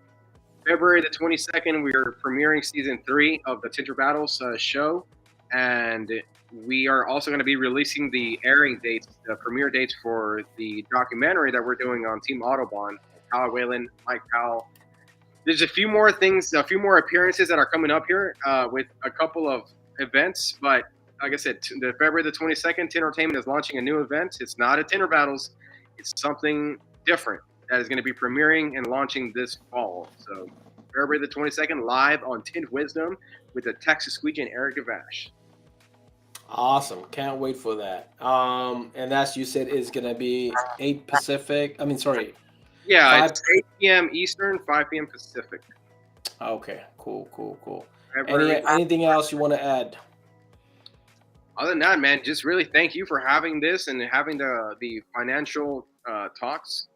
Speaker 4: February the 22nd, we are premiering season 3 of the Tinter Battles show, and we are also going to be releasing the airing dates, the premiere dates for the documentary that we're doing on Team Autobahn. Kyle Whalen, Mike Powell. There's a few more things, a few more appearances that are coming up here with a couple of events, but like I said, the February the 22nd, Tintertainment is launching a new event. It's not a Tinter Battles. It's something different that is going to be premiering and launching this fall. So February the 22nd, live on Tint Wisdom with the Texas Squeegee and Eric Gavash.
Speaker 1: Awesome. Can't wait for that. And that's you said is gonna be 8 Pacific. I mean, sorry,
Speaker 4: Yeah,
Speaker 1: five.
Speaker 4: it's 8 p.m. Eastern, 5 p.m. Pacific.
Speaker 1: Okay, cool, cool, cool.
Speaker 4: February.
Speaker 1: Anything else you want to add?
Speaker 4: Other than that, man, just really thank you for having this and having the financial talks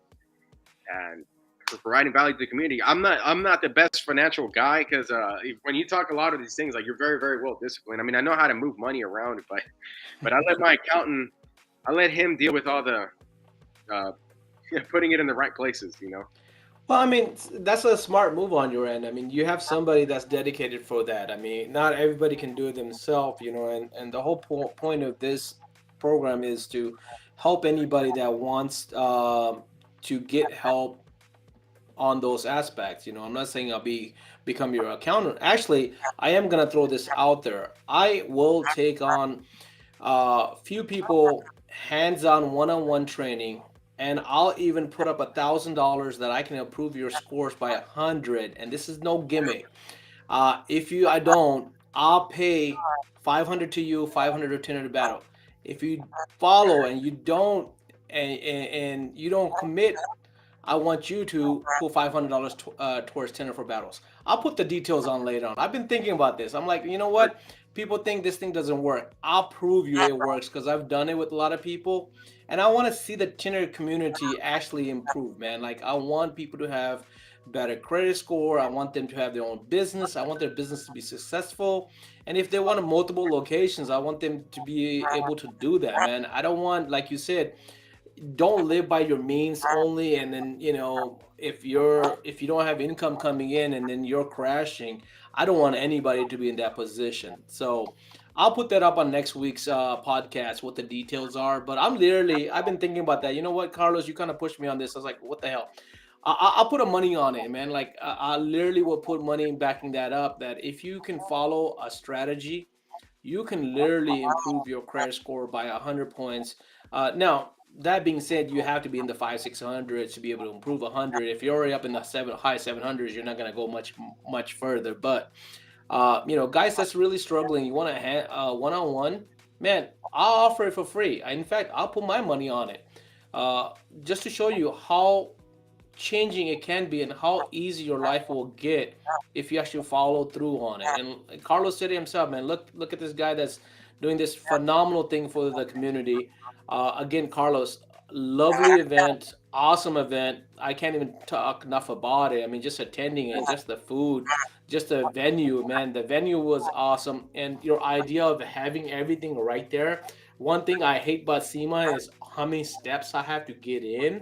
Speaker 4: and for providing value to the community. I'm not the best financial guy because when you talk a lot of these things, like you're very very well disciplined. I mean, I know how to move money around, but I let my accountant, I let him deal with all the uh, putting it in the right places. You know.
Speaker 1: Well, I mean, that's a smart move on your end. I mean, you have somebody that's dedicated for that. I mean, not everybody can do it themselves, and the whole point of this program is to help anybody that wants to get help on those aspects. I'm not saying I'll become your accountant. Actually, I am gonna throw this out there. I will take on few people hands-on one-on-one training, and I'll even put up $1,000 that I can improve your scores by 100. And this is no gimmick. If I don't, I'll pay 500 to you, 500 to Tinter Battle. If you follow and you don't and you don't commit, I want you to pull $500 towards Tinter for Battles. I'll put the details on later on. I've been thinking about this. I'm like, you know what? People think this thing doesn't work. I'll prove you it works because I've done it with a lot of people, and I want to see the Tinter community actually improve, man. Like I want people to have better credit score. I want them to have their own business. I want their business to be successful. And if they want multiple locations, I want them to be able to do that, man. I don't want, like you said, don't live by your means only, and then if you don't have income coming in and then you're crashing. I don't want anybody to be in that position. So I'll put that up on next week's podcast, what the details are. But I've been thinking about that. You know what, Carlos, you kind of pushed me on this. I was like, what the hell. I'll put a money on it, man. Like I literally will put money in backing that up, that if you can follow a strategy, you can literally improve your credit score by 100 points. Now, that being said, you have to be in the 500-600s to be able to improve 100. If you're already up in the high 700s, you're not going to go much further. But guys that's really struggling, you want to one-on-one, man, I'll offer it for free. In fact, I'll put my money on it, uh, just to show you how changing it can be and how easy your life will get if you actually follow through on it. And Carlos said it himself, man. Look at this guy that's doing this phenomenal thing for the community. Again, Carlos, lovely event, awesome event. I can't even talk enough about it. I mean, just attending it, just the food, just the venue, man. The venue was awesome, and your idea of having everything right there. One thing I hate about SEMA is how many steps I have to get in.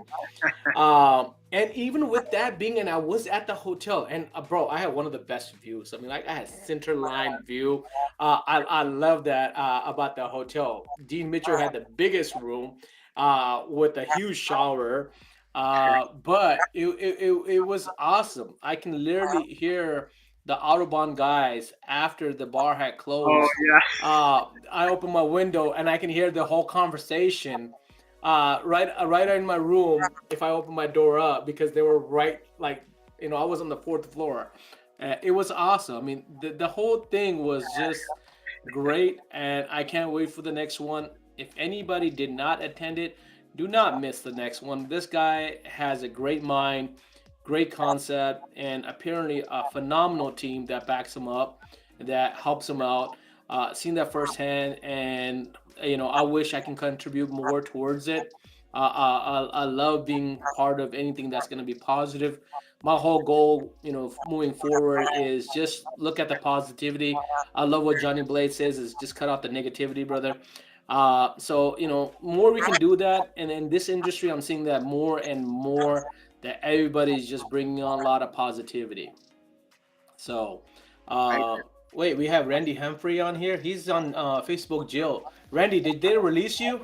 Speaker 1: And even with that being, and I was at the hotel, and bro, I had one of the best views. I mean, like I had center line view. I love that about the hotel. Dean Mitchell had the biggest room with a huge shower. But it was awesome. I can literally hear the Autobahn guys after the bar had
Speaker 4: Oh
Speaker 1: closed.
Speaker 4: yeah.
Speaker 1: I opened my window and I can hear the whole conversation right in my room if I open my door up, because they were right, like, I was on the fourth floor. It was awesome. I mean, the whole thing was just great, and I can't wait for the next one. If anybody did not attend it, do not miss the next one. This guy has a great mind, great concept, and apparently a phenomenal team that backs him up, that helps him out. Seen that firsthand, and I wish I can contribute more towards it. I love being part of anything that's going to be positive. My whole goal, moving forward, is just look at the positivity. I love what Johnny Blade says: is just cut out the negativity, brother. So more we can do that, and in this industry, I'm seeing that more and more, that everybody's just bringing on a lot of positivity. So,
Speaker 4: I,
Speaker 1: uh, wait, we have Randy Humphrey on here. He's on Facebook jail. Randy, did they release you?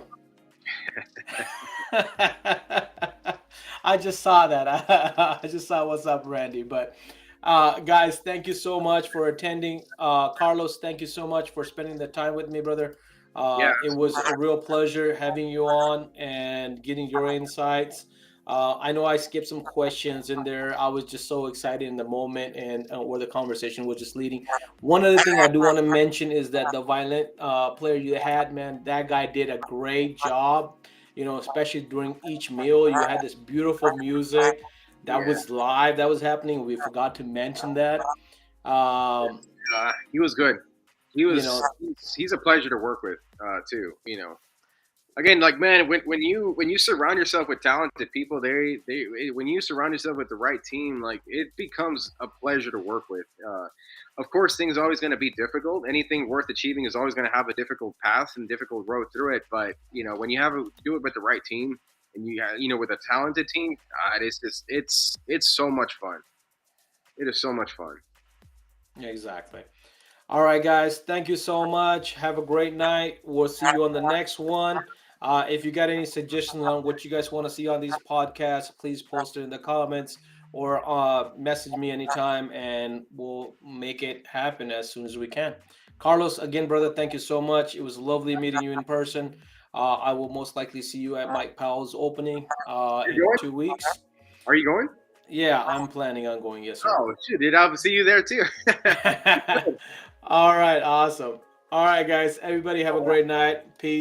Speaker 1: I just saw that. I just saw what's up, Randy. But guys, thank you so much for attending. Carlos, thank you so much for spending the time with me, brother.
Speaker 4: yeah.
Speaker 1: It was a real pleasure having you on and getting your insights. I know I skipped some questions in there. I was just so excited in the moment and where the conversation was just leading. One other thing I do want to mention is that the violent player you had, man, that guy did a great job. You know, especially during each meal, you had this beautiful music that
Speaker 4: Yeah,
Speaker 1: was live, that was happening. We forgot to mention that. Um,
Speaker 4: he was good. He
Speaker 1: you
Speaker 4: was.
Speaker 1: know,
Speaker 4: He's a pleasure to work with too. Again, like man, when you surround yourself with talented people, they when you surround yourself with the right team, like it becomes a pleasure to work with. Of course, things are always going to be difficult. Anything worth achieving is always going to have a difficult path and difficult road through it. But when you do it with the right team and with a talented team, it's so much fun. It is so much fun.
Speaker 1: exactly. All right, guys. Thank you so much. Have a great night. We'll see you on the next one. If you got any suggestions on what you guys want to see on these podcasts, please post it in the comments or message me anytime and we'll make it happen as soon as we can. Carlos, again, brother, thank you so much. It was lovely meeting you in person. I will most likely see you at Mike Powell's opening
Speaker 4: You're
Speaker 1: in
Speaker 4: going?
Speaker 1: 2 weeks.
Speaker 4: Are you going?
Speaker 1: Yeah, I'm planning on going. Yes, sir.
Speaker 4: Oh shit, dude! I'll see you there too.
Speaker 1: All right, awesome. All right, guys. Everybody have a great night. Peace.